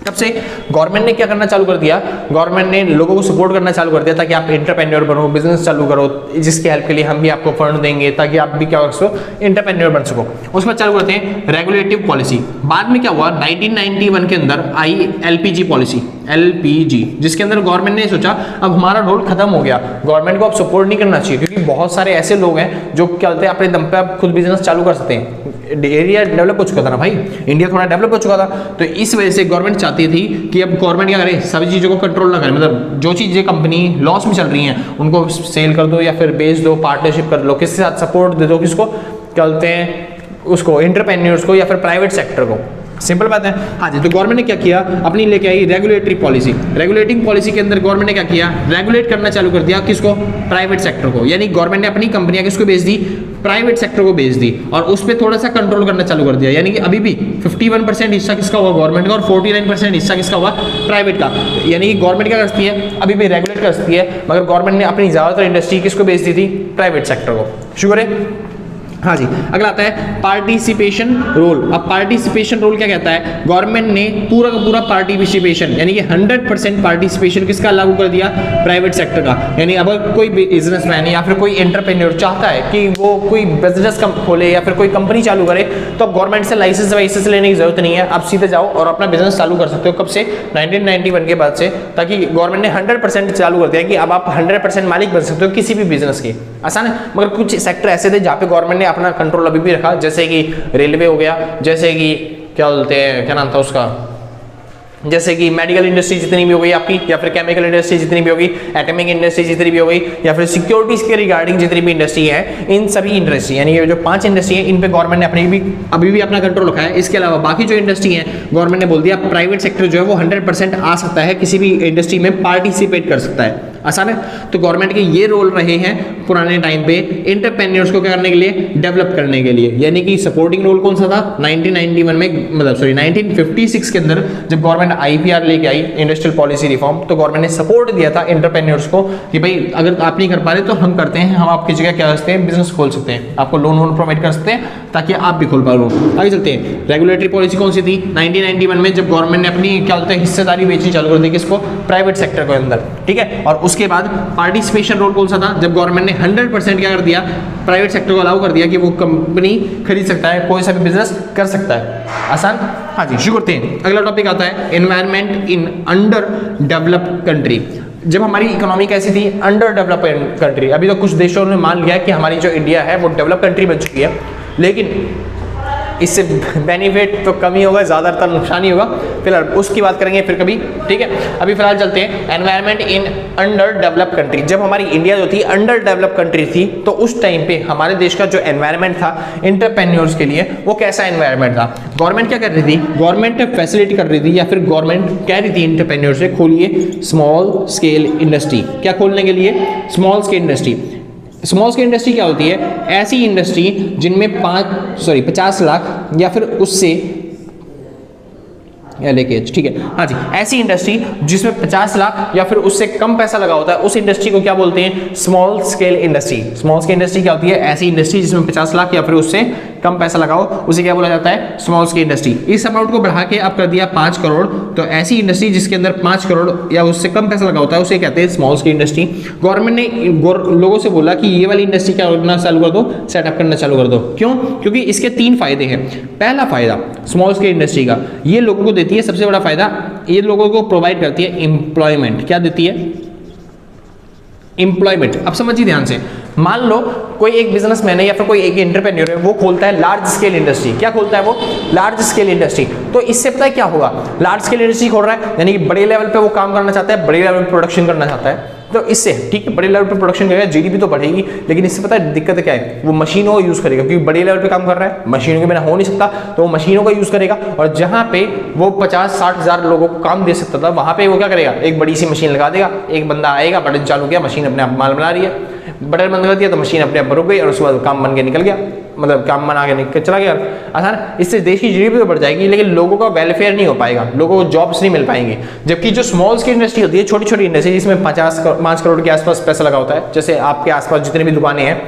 S1: तब से गवर्नमेंट ने क्या करना चालू कर दिया, गवर्नमेंट ने लोगों को सपोर्ट करना चालू कर दिया ताकि आप एंटरप्रेन्योर बनो, बिजनेस चालू करो, जिसकी हेल्प के लिए हम भी आपको फंड देंगे ताकि आप भी क्या कर सको, एंटरप्रेन्योर बन सको। उसके बाद चालू करते हैं रेगुलेटिव पॉलिसी। बाद में क्या हुआ, 1991 के अंदर आई LPG पॉलिसी, LPG, जिसके अंदर गवर्नमेंट ने सोचा अब हमारा रोल खत्म हो गया, गवर्नमेंट को अब सपोर्ट नहीं करना चाहिए, क्योंकि बहुत सारे ऐसे लोग हैं जो क्या बोलते हैं अपने दम पे आप खुद बिजनेस चालू कर सकते हैं। एरिया डेवलप हो चुका था ना भाई, इंडिया थोड़ा डेवलप हो चुका था, तो इस वजह से गवर्नमेंट चाहती थी कि अब गवर्नमेंट क्या करे, सभी चीज़ों को कंट्रोल ना करे, मतलब जो चीज़ें कंपनी लॉस में चल रही हैं उनको सेल कर दो या फिर बेच दो, पार्टनरशिप कर लो, किसके साथ सपोर्ट दे दो, किसको क्या बोलते हैं उसको, एंटरप्रेन्योर्स को या फिर प्राइवेट सेक्टर को। सिंपल बात है। हाँ जी, तो गवर्नमेंट ने क्या किया, अपनी लेके आई रेगुलेटरी पॉलिसी। रेगुलेटिंग पॉलिसी के अंदर गवर्नमेंट ने क्या किया, रेगुलेट करना चालू कर दिया, किसको, प्राइवेट सेक्टर को, यानी गवर्नमेंट ने अपनी कंपनियां किसको बेच दी, प्राइवेट सेक्टर को बेच दी, और उस पर थोड़ा सा कंट्रोल करना चालू कर दिया, यानी कि अभी भी 51% हिस्सा किसका हुआ, गवर्नमेंट का, और 49% हिस्सा किसका हुआ, प्राइवेट का। यानी कि गवर्नमेंट क्या करती है, अभी भी रेगुलेट करती है, मगर गवर्नमेंट ने अपनी ज्यादातर इंडस्ट्री किसको बेच दी थी, प्राइवेट सेक्टर को। शुक्र है। हाँ जी, अगला आता है पार्टिसिपेशन रोल। अब पार्टिसिपेशन रोल क्या कहता है, गवर्नमेंट ने पूरा का पूरा पार्टिसिपेशन यानी कि 100% पार्टिसिपेशन किसका लागू कर दिया, प्राइवेट सेक्टर का। यानी अगर कोई बिजनेसमैन या फिर कोई एंटरप्रेन्योर चाहता है कि वो कोई बिजनेस खोले या फिर कोई कंपनी चालू करे, तो अब गवर्नमेंट से लाइसेंस वाइसेंस लेने की जरूरत नहीं है, आप सीधे जाओ और अपना बिजनेस चालू कर सकते हो। कब से, 1991 के बाद से, ताकि गवर्नमेंट ने 100% चालू कर दिया कि अब आप 100% मालिक बन सकते हो किसी भी बिजनेस की। आसान है, मगर कुछ सेक्टर ऐसे थे जहाँ पे गवर्नमेंट ने अपना कंट्रोल अभी भी रखा, जैसे कि रेलवे हो गया, जैसे कि क्या बोलते हैं, क्या नाम था उसका, जैसे कि मेडिकल इंडस्ट्री जितनी भी हो गई आपकी, या फिर केमिकल इंडस्ट्री जितनी भी होगी, एटॉमिक इंडस्ट्री जितनी भी हो गई, या फिर सिक्योरिटीज के रिगार्डिंग जितनी भी इंडस्ट्री है, इन सभी इंडस्ट्री यानी ये जो 5 इंडस्ट्री है, इन पे गवर्नमेंट ने अभी भी अपना कंट्रोल रखा है। इसके अलावा बाकी जो इंडस्ट्री है, गवर्नमेंट ने बोल दिया प्राइवेट सेक्टर जो है वो 100% आ सकता है, किसी भी इंडस्ट्री में पार्टिसिपेट कर सकता है। आसान है। तो गवर्नमेंट के ये रोल रहे हैं पुराने टाइम पे एंटरप्रेन्योर्स को क्या करने के लिए, डेवलप करने के लिए। यानी कि सपोर्टिंग रोल कौन सा था, 1991 में, मतलब सॉरी 1956 के अंदर जब गवर्नमेंट आईपीआर लेके आई, इंडस्ट्रियल पॉलिसी रिफॉर्म, तो गवर्नमेंट ने सपोर्ट दिया था एंटरप्रेन्योर्स को कि भाई अगर आप नहीं कर पा रहे तो हम करते हैं, हम आपकी जगह क्या करते हैं, बिजनेस खोल सकते हैं, आपको लोन वोन प्रोवाइड कर सकते हैं ताकि आप भी खोल पाओ। आगे चलते हैं। रेगुलेटरी पॉलिसी कौन सी थी, 1991 में जब गवर्नमेंट ने अपनी क्या बोलते हैं हिस्सेदारी बेचनी चालू कर दी, किसको, प्राइवेट सेक्टर के अंदर, ठीक है। और उसके बाद पार्टिसिपेशन रोल कौन सा था, जब गवर्नमेंट ने 100% क्या कर दिया, प्राइवेट सेक्टर को अलाउ कर दिया कि वो कंपनी खरीद सकता है, कोई सा भी बिजनेस कर सकता है। आसान। हाँ जी, शुरू करते हैं। अगला टॉपिक आता है environment in under developed country. जब हमारी इकोनॉमी कैसी थी, अंडर डेवलप्ड कंट्री। अभी तो कुछ देशों ने मान लिया कि हमारी जो इंडिया है वो डेवलप कंट्री बन चुकी है, लेकिन इससे बेनिफिट तो कम ही होगा, ज़्यादातर नुकसान ही होगा। फिलहाल उसकी बात करेंगे फिर कभी, ठीक है। अभी फिलहाल चलते हैं environment in under develop country. जब हमारी इंडिया जो थी अंडर डेवलप कंट्री थी, तो उस टाइम पे हमारे देश का जो एनवायरनमेंट था एंटरप्रेन्योर्स के लिए, वो कैसा एनवायरनमेंट था। गवर्नमेंट क्या कर रही थी, गवर्नमेंट फैसिलिटी कर रही थी या फिर गवर्नमेंट कह रही थी एंटरप्रेन्योर से, खोलिए स्मॉल स्केल इंडस्ट्री। क्या खोलने के लिए, small scale industry. Small scale industry क्या होती है, ऐसी इंडस्ट्री जिनमें 50 लाख या फिर उससे लेके, ठीक है, हाँ जी, ऐसी इंडस्ट्री जिसमें 50 लाख या फिर उससे कम पैसा लगा होता है, उस इंडस्ट्री को क्या बोलते हैं, small scale industry. Small scale industry क्या होती है, ऐसी इंडस्ट्री जिसमें 50 लाख या फिर उससे कम पैसा लगाओ, उसे क्या बोला जाता है, स्मॉल स्केल इंडस्ट्री। इस अमाउंट को बढ़ा के आप कर दिया 5 करोड़, तो ऐसी इंडस्ट्री जिसके अंदर 5 करोड़ या उससे कम पैसा लगा होता है, उसे कहते हैं स्मॉल स्केल इंडस्ट्री। गवर्नमेंट ने लोगों से बोला कि ये वाली इंडस्ट्री क्या करना चालू कर दो, सेटअप करना चालू कर दो। क्यों, क्योंकि इसके 3 फायदे हैं। पहला फायदा स्मॉल स्केल इंडस्ट्री का, ये लोगों को देती है, सबसे बड़ा फायदा ये लोगों को प्रोवाइड करती है एम्प्लॉयमेंट। क्या देती है, एम्प्लॉयमेंट। अब समझिए ध्यान से, मान लो कोई एक बिजनेसमैन है या फिर कोई एक एंटरप्रेन्योर है, वो खोलता है लार्ज स्केल इंडस्ट्री। क्या खोलता है वो, लार्ज स्केल इंडस्ट्री। तो इससे पता है क्या होगा, लार्ज स्केल इंडस्ट्री खोल रहा है यानी कि बड़े लेवल पे वो काम करना चाहता है, बड़े लेवल पे प्रोडक्शन करना चाहता है, तो इससे ठीक है बड़े लेवल पे प्रोडक्शन करेगा, जीडीपी तो बढ़ेगी, लेकिन इससे पता है दिक्कत क्या है, वो मशीनों का यूज़ करेगा, क्योंकि बड़े लेवल पे काम कर रहा है, मशीनों के बिना हो नहीं सकता, तो वो मशीनों का यूज़ करेगा। और जहाँ पे वो 50-60 हज़ार लोगों को काम दे सकता था, वहाँ पे वो क्या करेगा, एक बड़ी सी मशीन लगा देगा, एक बंदा आएगा, बटन चालू किया, मशीन अपने आप माल बना रही है, बटन बंद कर दिया तो मशीन अपने आप रुक गई, और उसके बाद काम बन के निकल गया, मतलब काम बना के निकल चला गया। आसान। इससे देश की जीडीपी तो बढ़ जाएगी, लेकिन लोगों का वेलफेयर नहीं हो पाएगा, लोगों को जॉब्स नहीं मिल पाएंगे। जबकि जो स्मॉल स्केल इंडस्ट्री होती है, छोटी छोटी इंडस्ट्री जिसमें 5 करोड़ के आसपास पैसा लगा होता है, जैसे आपके आसपास जितनी भी दुकानें हैं,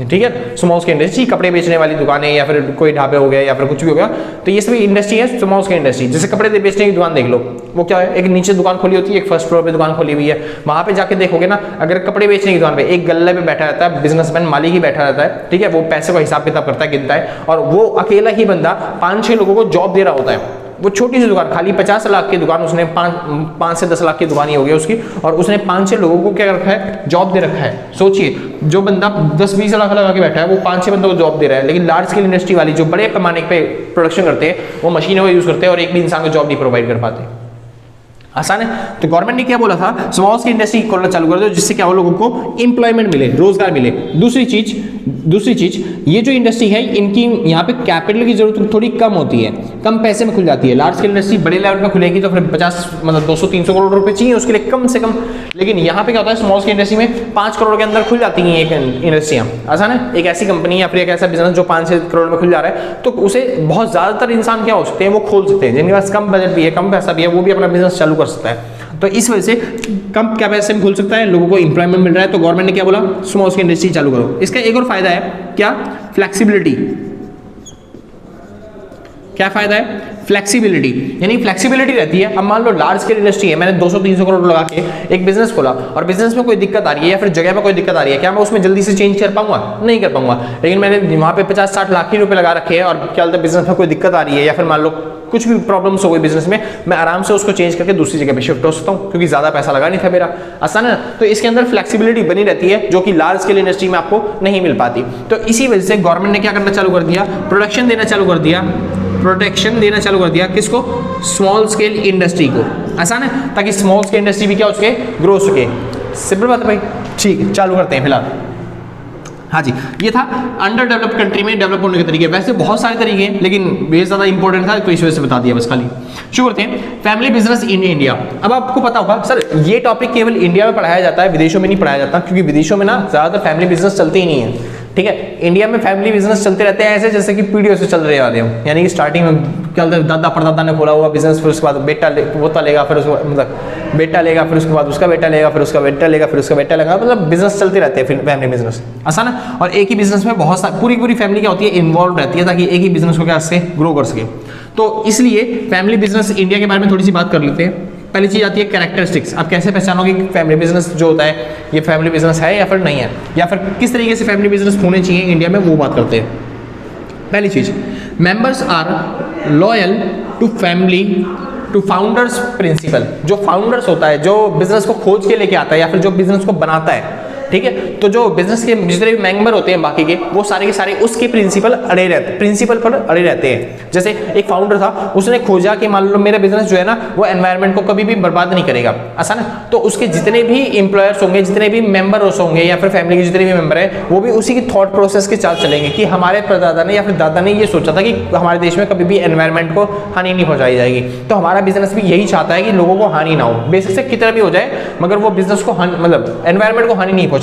S1: ठीक है, स्मॉल स्केल इंडस्ट्री, कपड़े बेचने वाली दुकानें या फिर कोई ढाबे हो गए या फिर कुछ भी हो गया, तो ये सभी इंडस्ट्री है स्मॉल स्केल इंडस्ट्री। जैसे कपड़े बेचने की दुकान देख लो, वो क्या है, एक नीचे दुकान खोली होती है, एक फर्स्ट फ्लोर पे दुकान खोली हुई है, वहां पे जाके देखोगे ना, अगर कपड़े बेचने की दुकान पे एक गल्ले पे बैठा रहता है बिजनेसमैन, मालिक ही बैठा रहता है, ठीक है, वो पैसे का हिसाब किताब करता है, गिनता है, और वो अकेला ही बंदा 5-6 लोगों को जॉब दे रहा होता है। वो छोटी सी दुकान, खाली 50 लाख की दुकान, उसने 5 से 10 लाख की दुकान ही हो गई उसकी, और उसने 5-6 लोगों को क्या रखा है, जॉब दे रखा है। सोचिए, जो बंदा 10-20 लाख लगा के बैठा है वो 5-6 बंदों को जॉब दे रहा है। लेकिन लार्ज स्केल इंडस्ट्री वाली जो बड़े पैमाने पे प्रोडक्शन करते हैं, वो मशीनों का यूज करते हैं और एक भी इंसान को जॉब नहीं प्रोवाइड कर पाते। आसान है। तो गवर्नमेंट ने क्या बोला था, स्मॉल स्केल इंडस्ट्री खोलना चालू कर दो, जिससे क्या हो, लोगों को एम्प्लॉयमेंट मिले, रोजगार मिले। दूसरी चीज ये जो इंडस्ट्री है, इनकी यहाँ पे कैपिटल की जरूरत थोड़ी कम होती है, कम पैसे में खुल जाती है। लार्ज स्केल इंडस्ट्री बड़े लेवल पे खुलेगी तो फिर 50 मतलब 200-300 करोड़ रुपए चाहिए उसके लिए कम से कम। लेकिन यहाँ पे क्या होता है, स्मॉल स्केल इंडस्ट्री में 5 करोड़ के अंदर खुल जाती हैं एक इंडस्ट्रियाँ। आसान है। एक ऐसी कंपनी या फिर एक ऐसा बिजनेस जो 5-6 करोड़ में खुल जा रहा है, तो उसे बहुत ज्यादातर इंसान क्या हो सकते हैं, वो खोल सकते हैं। जिनके पास कम बजट भी है, कम पैसा भी है, वो भी अपना बिजनेस चालू कर सकता है। तो इस वजह से कम कैपेसिटी में खुल सकता है, लोगों को एम्प्लॉयमेंट मिल रहा है। तो गवर्नमेंट ने क्या बोला, स्मॉल स्केल इंडस्ट्री चालू करो। इसका एक और फायदा है, क्या, फ्लेक्सिबिलिटी। क्या फायदा है, फ्लेक्सिबिलिटी, यानी फ्लेक्सिबिलिटी रहती है। अब मान लो लार्ज स्केल इंडस्ट्री है, मैंने 200-300 करोड़ लगा के एक बिजनेस खोला और बिजनेस में कोई दिक्कत आ रही है या फिर जगह पर कोई दिक्कत आ रही है, क्या मैं उसमें जल्दी से चेंज कर पाऊंगा? नहीं कर पाऊंगा। लेकिन मैंने वहां पे 50-60 लाख ही रुपए लगा रखे हैं और क्या बोलते हैं, बिजनेस में कोई दिक्कत आ रही है या फिर मान लो कुछ भी प्रॉब्लम्स हो गई बिजनेस में, मैं आराम से उसको चेंज करके दूसरी जगह पे शिफ्ट हो सकता हूं, क्योंकि ज्यादा पैसा लगा नहीं था मेरा। आसान है। तो इसके अंदर फ्लेक्सिबिलिटी बनी रहती है, जो कि लार्ज स्केल इंडस्ट्री में आपको नहीं मिल पाती। तो इसी वजह से गवर्नमेंट ने क्या करना चालू कर दिया, प्रोटेक्शन देना चालू कर दिया, किसको, स्मॉल स्केल इंडस्ट्री को। आसान है, ताकि स्मॉल स्केल इंडस्ट्री भी क्या हो सके, ग्रो सके। सिंपल बात है भाई। ठीक है, चालू करते हैं फिलहाल। हाँ जी, ये था अंडर डेवलप्ड कंट्री में डेवलप होने के तरीके। वैसे बहुत सारे तरीके हैं, लेकिन ये ज्यादा इंपॉर्टेंट था तो इस वजह से बता दिया बस खाली। शुरू करते हैं, फैमिली बिजनेस इन इंडिया। अब आपको पता होगा सर, ये टॉपिक केवल इंडिया में पढ़ाया जाता है, विदेशों में नहीं पढ़ाया जाता, क्योंकि विदेशों में ना ज्यादातर फैमिली बिजनेस चलते ही नहीं है। ठीक है, इंडिया में फैमिली बिजनेस चलते रहते हैं ऐसे जैसे कि पीढ़ियों से चल रहे आते हो। यानी कि स्टार्टिंग में क्या बोलते हैं, दादा परदादा ने खोला हुआ बिजनेस, फिर उसके बाद बेटा पोता लेगा, फिर उसको मतलब बेटा लेगा, फिर उसके बाद उसका बेटा लेगा, फिर उसका बेटा लेगा, फिर उसका बेटा लेगा, मतलब बिजनेस चलते रहते हैं फैमिली बिजनेस। आसान है। और एक ही बिजनेस में बहुत सारी पूरी फैमिली क्या होती है, इन्वॉल्व रहती है, ताकि एक ही बिजनेस को क्या से ग्रो कर सके। तो इसलिए फैमिली बिजनेस इंडिया के बारे में थोड़ी सी बात कर लेते हैं। पहली चीज आती है कैरेक्टरिस्टिक्स। आप कैसे पहचानोगे कि फैमिली बिजनेस जो होता है ये फैमिली बिजनेस है या फिर नहीं है, या फिर किस तरीके से फैमिली बिजनेस होने चाहिए इंडिया में, वो बात करते हैं। पहली चीज, members are loyal to family to founders principle. जो फाउंडर्स होता है, जो बिजनेस को खोज के लेके आता है या फिर जो बिजनेस को बनाता है, ठीक है, तो जो बिजनेस के जितने भी मेंबर होते हैं बाकी के, वो सारे के सारे उसके प्रिंसिपल पर अड़े रहते हैं। जैसे एक फाउंडर था, उसने खोजा कि मान लो मेरा बिजनेस जो है ना, वो एनवायरनमेंट को कभी भी बर्बाद नहीं करेगा। आसान है। तो उसके जितने भी एम्प्लॉयर्स होंगे, जितने भी मेंबर्स होंगे या फिर फैमिली के जितने भी मेंबर है, वो भी उसी की थॉट प्रोसेस के साथ चलेंगे कि हमारे परदादा ने या फिर दादा ने ये सोचा था कि हमारे देश में कभी भी एनवायरनमेंट को हानि नहीं पहुंचाई जाएगी। तो हमारा बिजनेस भी यही चाहता है कि लोगों को हानि ना हो, बेसिक से कितना भी हो जाए, मगर वो बिजनेस को मतलब एनवायरनमेंट को हानि नहीं पहुंचाएंगे।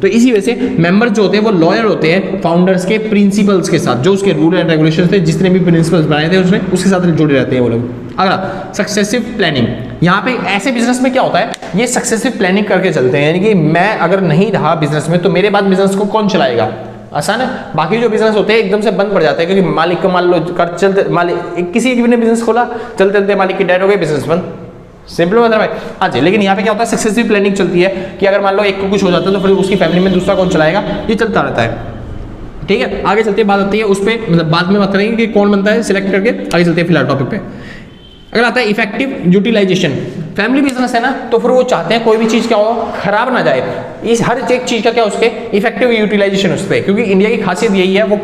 S1: तो इसी वजह से मेंबर जो होते हैं वो लॉयल होते हैं फाउंडर्स के प्रिंसिपल्स के साथ, जो उसके रूल एंड रेगुलेशंस थे, जितने भी प्रिंसिपल्स बनाए थे उसने, उसके साथ जुड़े रहते हैं वो लोग। अगला, सक्सेसिव प्लानिंग। यहाँ पे ऐसे बिजनेस में क्या होता है, ये सक्सेसिव प्लानिंग करके चलते हैं, यानी कि मैं अगर नहीं रहा बिजनेस में तो मेरे बाद बिजनेस को कौन चलाएगा। आसान है। बाकी जो बिजनेस होते हैं एकदम से बंद पड़ जाते हैं, क्योंकि मालिक को मान लो कर चलते, मालिक किसी ने बिजनेस खोला, चलते चलते मालिक की डेथ हो गई, बिजनेस बंद। सिंपल मतलब भाई। हाँ जी, लेकिन यहाँ पे क्या होता है, सक्सेसिव प्लानिंग चलती है कि अगर मान लो एक को कुछ हो जाता है तो फिर उसकी फैमिली में दूसरा कौन चलाएगा, ये चलता रहता है। ठीक है, आगे चलते बात आती है उस पर, मतलब बाद में बात करेंगे कि कौन बनता है सिलेक्ट करके, आगे चलते हैं फिलहाल टॉपिक पे। अगर आता है इफेक्टिव यूटिलाइजेशन। फैमिली बिजनेस है ना, तो फिर वो चाहते हैं कोई भी चीज़ क्या हो, खराब ना जाए। इस हर एक चीज़ का क्या उसके इफेक्टिव यूटिलाइजेशन उस पर, क्योंकि इंडिया की खासियत यही है, वो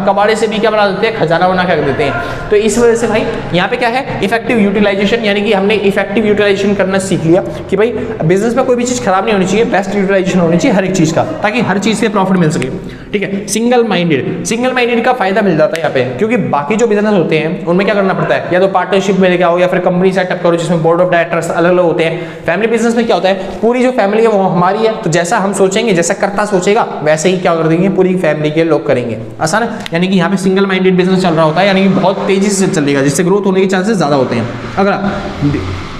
S1: कबाड़े से भी क्या बना देते हैं, खजाना बना कर देते हैं। तो इस वजह से भाई यहाँ पे क्या है, इफेक्टिव यूटिलाइजेशन, यानी कि हमने इफेक्टिव यूटिलाइजेशन करना सीख लिया कि भाई बिजनेस में कोई भी चीज़ खराब नहीं होनी चाहिए, बेस्ट यूटिलाइजेशन होनी चाहिए हर एक चीज़ का, ताकि हर चीज़ से प्रॉफिट मिल सके। ठीक है, सिंगल माइंडेड का फायदा मिल जाता है यहाँ पे, क्योंकि बाकी जो बिजनेस होते हैं उनमें क्या करना पड़ता है, या तो पार्टनरशिप में लेके आओ या फिर कंपनी सेटअप करो जिसमें बोर्ड ऑफ डायरेक्टर्स अलग अलग होते हैं। फैमिली बिजनेस में क्या होता है, पूरी जो फैमिली है वो हमारी है, तो जैसा हम सोचेंगे, जैसा करता सोचेगा, वैसे ही क्या कर देंगे, पूरी फैमिली के लोग करेंगे। आसान है। यानी कि यहाँ पे सिंगल माइंडेड बिजनेस चल रहा होता है, यानी कि बहुत तेजी से चलेगा, जिससे ग्रोथ होने के चांसेस ज्यादा होते हैं। अगला,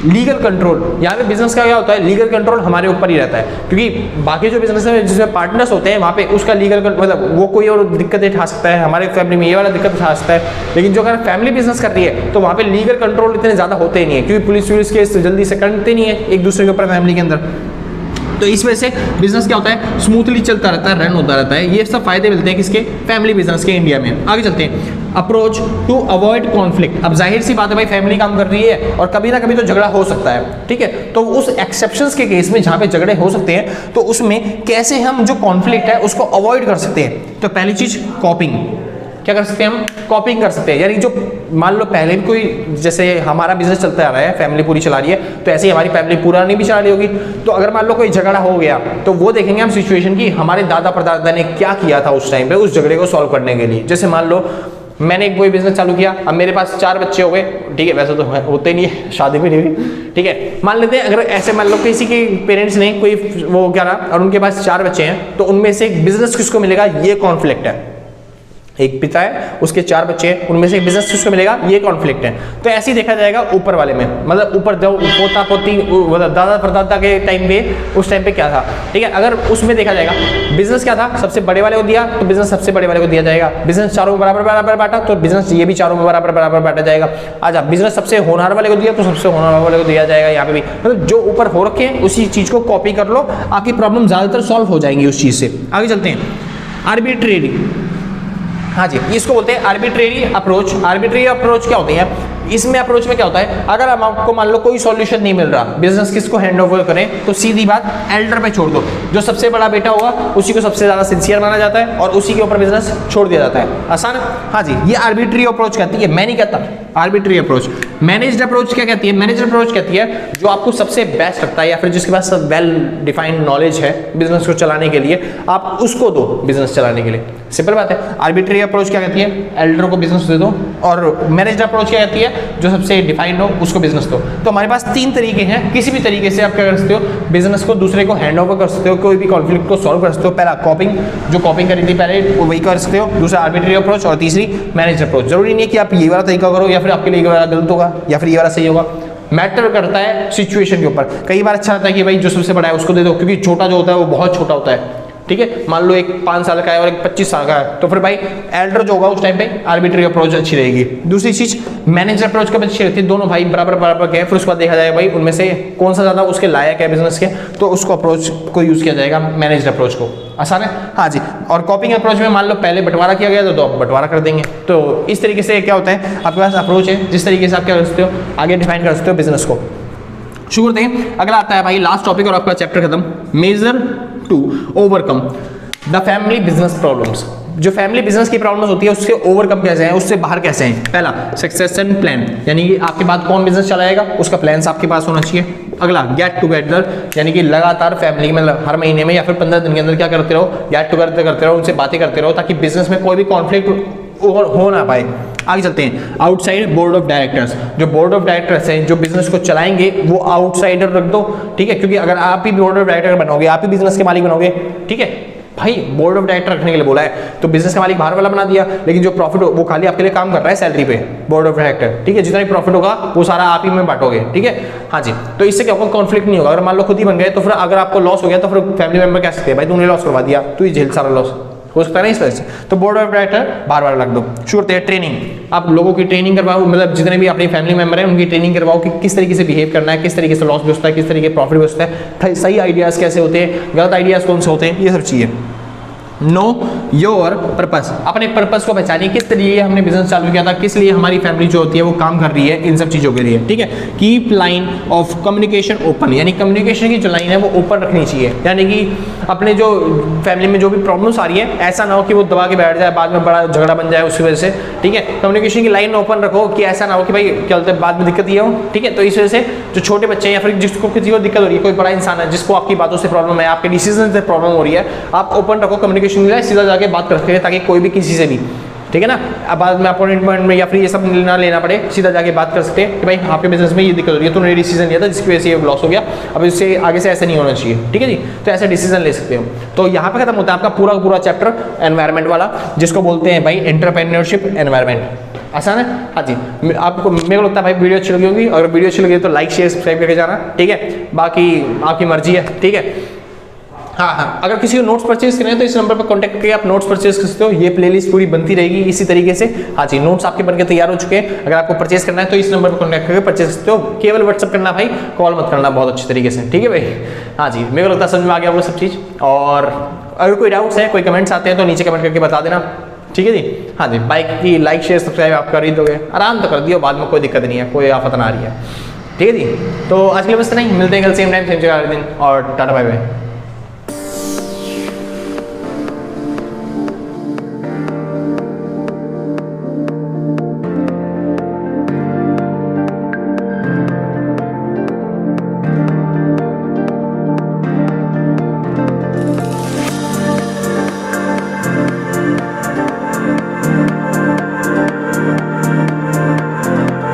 S1: लीगल कंट्रोल। यहाँ पे बिजनेस का क्या होता है, लीगल कंट्रोल हमारे ऊपर ही रहता है, क्योंकि बाकी जो बिजनेस है जिसमें पार्टनर्स होते हैं वहाँ पे उसका लीगल मतलब वो कोई और दिक्कतें उठा सकता है, हमारे फैमिली में ये वाला दिक्कत उठा सकता है। लेकिन जो अगर फैमिली बिजनेस कर रही है तो वहाँ पे लीगल कंट्रोल इतने ज़्यादा होते ही नहीं है, क्योंकि पुलिस केस जल्दी से करते नहीं है एक दूसरे के ऊपर फैमिली के अंदर। तो इस वजह से बिजनेस क्या होता है, स्मूथली चलता रहता है, रन होता रहता है। ये सब फायदे मिलते हैं किसके, फैमिली बिजनेस के इंडिया में। आगे चलते हैं, अप्रोच टू अवॉइड कॉन्फ्लिक्ट। अब जाहिर सी बात है भाई, फैमिली काम कर रही है और कभी ना कभी तो झगड़ा हो सकता है, ठीक है। तो उस एक्सेप्शंस के केस में जहां पे झगड़े हो सकते हैं, तो उसमें कैसे हम जो कॉन्फ्लिक्ट है उसको अवॉइड कर सकते हैं। तो पहली चीज कॉपिंग, क्या कर सकते हैं हम, कॉपिंग कर सकते हैं। यानी जो मान लो पहले भी कोई, जैसे हमारा बिजनेस चलता आ रहा है, फैमिली पूरी चला रही है, तो ऐसे ही हमारी फैमिली पूरा नहीं भी चला रही होगी। तो अगर मान लो कोई झगड़ा हो गया, तो वो देखेंगे हम सिचुएशन की, हमारे दादा परदादा ने क्या किया था उस टाइम पे उस झगड़े को सॉल्व करने के लिए। जैसे मान लो मैंने कोई बिजनेस चालू किया, अब मेरे पास 4 बच्चे हो गए, ठीक है, वैसे तो होते नहीं है, शादी भी नहीं हुई, ठीक है। मान लेते हैं अगर ऐसे मान लो किसी के पेरेंट्स ने कोई वो क्या रहा और उनके पास 4 बच्चे हैं, तो उनमें से एक बिजनेस किसको मिलेगा, ये कॉन्फ्लिक्ट है। एक पिता है, उसके 4 बच्चे हैं, उनमें से बिजनेस किसको मिलेगा, ये कॉन्फ्लिक्ट है। तो ऐसे ही देखा जाएगा ऊपर वाले में, मतलब ऊपर जो पोता पोती दादा परदादा के टाइम पे, उस टाइम पे क्या था, ठीक है। अगर उसमें देखा जाएगा बिजनेस क्या था, सबसे बड़े वाले को दिया तो बिजनेस सबसे बड़े वाले को दिया जाएगा। बिजनेस चारों में बराबर बराबर बांटा तो बिजनेस ये भी चारों में बराबर बराबर बांटा जाएगा। अच्छा, बिजनेस सबसे होनहार वाले को दिया तो सबसे होनहार वाले को दिया जाएगा। यहाँ पे भी मतलब जो ऊपर हो रखे हैं उसी चीज को कॉपी कर लो, आपकी प्रॉब्लम ज्यादातर सॉल्व हो जाएंगी उस चीज से। आगे चलते हैं, आर्बिट्रेरी, हाँ जी, इसको बोलते हैं आर्बिट्रेरी अप्रोच। आर्बिट्रेरी अप्रोच क्या होती है, इसमें अप्रोच में क्या होता है, अगर हम आपको मान लो कोई सॉल्यूशन नहीं मिल रहा, बिजनेस किसको हैंड ओवर करें, तो सीधी बात एल्डर पे छोड़ दो। जो सबसे बड़ा बेटा होगा उसी को सबसे ज्यादा सिंसियर माना जाता है और उसी के ऊपर बिजनेस छोड़ दिया जाता है। आसान है, हाँ जी, ये आर्बिट्री अप्रोच कहती है, मैं नहीं कहता आर्बिट्री अप्रोच। मैनेज्ड अप्रोच क्या कहती है, मैनेज्ड अप्रोच कहती है जो आपको सबसे बेस्ट लगता है या फिर जिसके पास वेल डिफाइंड नॉलेज है बिजनेस को चलाने के लिए, आप उसको दो बिजनेस चलाने के लिए। सिंपल बात है। आर्बिट्री अप्रोच क्या कहती है, एल्डर को बिजनेस दे दो, और मैनेज्ड अप्रोच क्या कहती है, जो सबसे डिफाइंड हो उसको बिजनेस दो। तो हमारे पास 3 तरीके हैं, किसी भी तरीके से आप क्या कर सकते हो, बिजनेस को दूसरे को हैंड ओवर कर सकते हो, कोई भी कॉन्फ्लिक्ट को सॉल्व कर सकते हो। पहला कॉपिंग, जो कॉपिंग करी थी पहले वो वही कर सकते हो, दूसरा आर्बिट्री अप्रोच, और तीसरी मैनेज्ड अप्रोच। जरूरी नहीं है कि आप ये वाला तरीका करो या फिर आपके लिए ये वाला गलत होगा या फिर ये वाला सही होगा, मैटर करता है सिचुएशन के ऊपर। कई बार अच्छा लगता है कि भाई जो सबसे बड़ा है उसको दे दो, क्योंकि छोटा जो होता है वो बहुत छोटा होता है, ठीक है। मान लो एक 5 साल का है और एक 25 साल का है, तो फिर भाई एल्डर जो होगा उस टाइम पे आर्बिट्री अप्रोच अच्छी रहेगी। दूसरी चीज मैनेजर अप्रोच कब अच्छी रहती है, दोनों भाई बराबर बराबर के, फिर उसके बाद देखा जाएगा भाई उनमें से कौन सा ज्यादा उसके लायक है बिजनेस के, तो उसको अप्रोच को यूज किया जाएगा, मैनेजर अप्रोच को। आसान है, हाँ जी। और कॉपिंग अप्रोच में मान लो पहले बंटवारा किया गया तो आप बंटवारा कर देंगे। तो इस तरीके से क्या होता है, आपके पास अप्रोच है जिस तरीके से आप क्या कर सकते हो, आगे डिफाइन कर सकते हो बिजनेस को। शुरू करते हैं, अगला आता है भाई लास्ट टॉपिक और आपका चैप्टर खत्म, measure to overcome the family business problems. जो फैमिली बिजनेस की प्रॉब्लम्स होती है उससे ओवरकम कैसे है, उससे बाहर कैसे हैं। पहला सक्सेशन प्लान, यानी कि आपके बाद कौन बिजनेस चलाएगा उसका प्लान आपके पास होना चाहिए। अगला गेट टुगेदर, यानी कि लगातार फैमिली में हर महीने में या फिर 15 दिन के अंदर क्या करते रहो, गेट टुगेदर करते रहो, उनसे बातें करते रहो, ताकि बिजनेस में कोई भी कॉन्फ्लिक्ट हो ना पाए। आगे चलते हैं, आउटसाइड बोर्ड ऑफ डायरेक्टर्स। जो बोर्ड ऑफ डायरेक्टर्स हैं जो बिजनेस को चलाएंगे वो आउटसाइडर रख दो, ठीक है, क्योंकि अगर आप ही बोर्ड ऑफ डायरेक्टर बनोगे, आप ही बिजनेस के मालिक बनोगे, ठीक है भाई, बोर्ड ऑफ डायरेक्टर रखने के लिए बोला है तो बिजनेस का मालिक बाहर वाला बना दिया, लेकिन जो प्रॉफिट हो वो खाली आपके लिए काम कर रहा है सैलरी पे, बोर्ड ऑफ डायरेक्टर, ठीक है। जितना भी प्रॉफिट होगा वो सारा आप ही में बांटोगे, ठीक है, हाँ जी। तो इससे क्या होगा, कॉन्फ्लिक्ट नहीं होगा। अगर मान लो खुद ही बन गए तो फिर अगर आपको लॉस हो गया तो फिर फैमिली मेंबर कह सकते हैं भाई तूने लॉस करवा दिया, तू ही झेल सारा लॉस, हो सकता है ना इस वजह से। तो बोर्ड ऑफ डायरेक्टर बार बार रख दो। शुरू करते हैं ट्रेनिंग, आप लोगों की ट्रेनिंग करवाओ, मतलब जितने भी अपने फैमिली मेंबर हैं उनकी ट्रेनिंग करवाओ कि किस तरीके से बिहेव करना है, किस तरीके से लॉस बचता है, किस तरीके प्रॉफिट बचता है, सही आइडियाज कैसे होते हैं, गलत आइडियाज कौन से होते हैं, ये सब चीजें। नो योर पर्पस, अपने पर्पस को पहचानिए, किस तरीके हमने बिजनेस चालू किया था, किस लिए हमारी फैमिली जो होती है वो काम कर रही है, इन सब चीजों के लिए, ठीक है। Keep line of communication open, यानी कम्युनिकेशन की जो लाइन है वो ओपन रखनी चाहिए, यानी कि अपने जो फैमिली में जो भी प्रॉब्लम्स आ रही है ऐसा ना हो कि वो दबा के बैठ जाए, बाद में बड़ा झगड़ा बन जाए उसकी वजह से, ठीक है। कम्युनिकेशन की लाइन ओपन रखो कि ऐसा ना हो कि भाई क्या बोलते हैं बाद में दिक्कत ये हो, ठीक है। तो इस वजह से जो छोटे बच्चे हैं या फिर जिसको किसी को दिक्कत हो रही है, कोई बड़ा इंसान है जिसको आपकी बातों से प्रॉब्लम है, आपके डिसीजन से प्रॉब्लम हो रही है, आप ओपन रखो कम्युनिकेशन की लाइन, सीधा जाके बात कर सकते हैं ताकि कोई भी किसी से भी, ठीक है ना, अब बाद में अपॉइंटमेंट में या फिर ये सब ना लेना पड़े, सीधा जाके बात कर सकते हैं कि भाई आपके बिजनेस में ये दिक्कत हो रही है, तूने डिसीजन लिया था जिसकी वजह से ये लॉस हो गया, अब इससे आगे से ऐसा नहीं होना चाहिए, ठीक है जी। तो ऐसे डिसीजन ले सकते हो। तो यहाँ पे खत्म होता है आपका पूरा चैप्टर एनवायरमेंट वाला, जिसको बोलते हैं भाई एंटरप्रेन्योरशिप एनवायरमेंट। आसान है, हाँ जी। आपको मेरे को लगता है भाई वीडियो अच्छी लगी होगी, अगर वीडियो अच्छी लगी तो लाइक शेयर सब्सक्राइब करके जाना, ठीक है। बाकी आपकी मर्जी है, ठीक है। हाँ, अगर किसी को नोट्स परचेज करने हैं तो इस नंबर पर कांटेक्ट करके आप नोट्स परचेज कर सकते हो। ये प्लेलिस्ट पूरी बनती रहेगी इसी तरीके से। हाँ जी, नोट्स आपके बनके तैयार हो चुके हैं। अगर आपको परचेज करना है तो इस नंबर पर कांटेक्ट करके परचेज कर सकते हो। केवल व्हाट्सअप करना भाई, कॉल मत करना, बहुत अच्छी तरीके से, ठीक है भाई। हाँ जी, मेरे को लगता है समझ में आ गया वो सब चीज़। और अगर कोई डाउट्स है, कोई कमेंट्स आते हैं तो नीचे कमेंट करके बता देना, ठीक है जी। हाँ जी, बाइक की लाइक शेयर सब्सक्राइब आप कर ही दोगे, आराम तो कर दियो, बाद में कोई दिक्कत नहीं है, कोई आफत ना आ रही है, ठीक है जी। तो आज के लिए बस इतना ही, मिलते हैं कल सेम टाइम सेम जगह अगले दिन, और टाटा बाय बाय।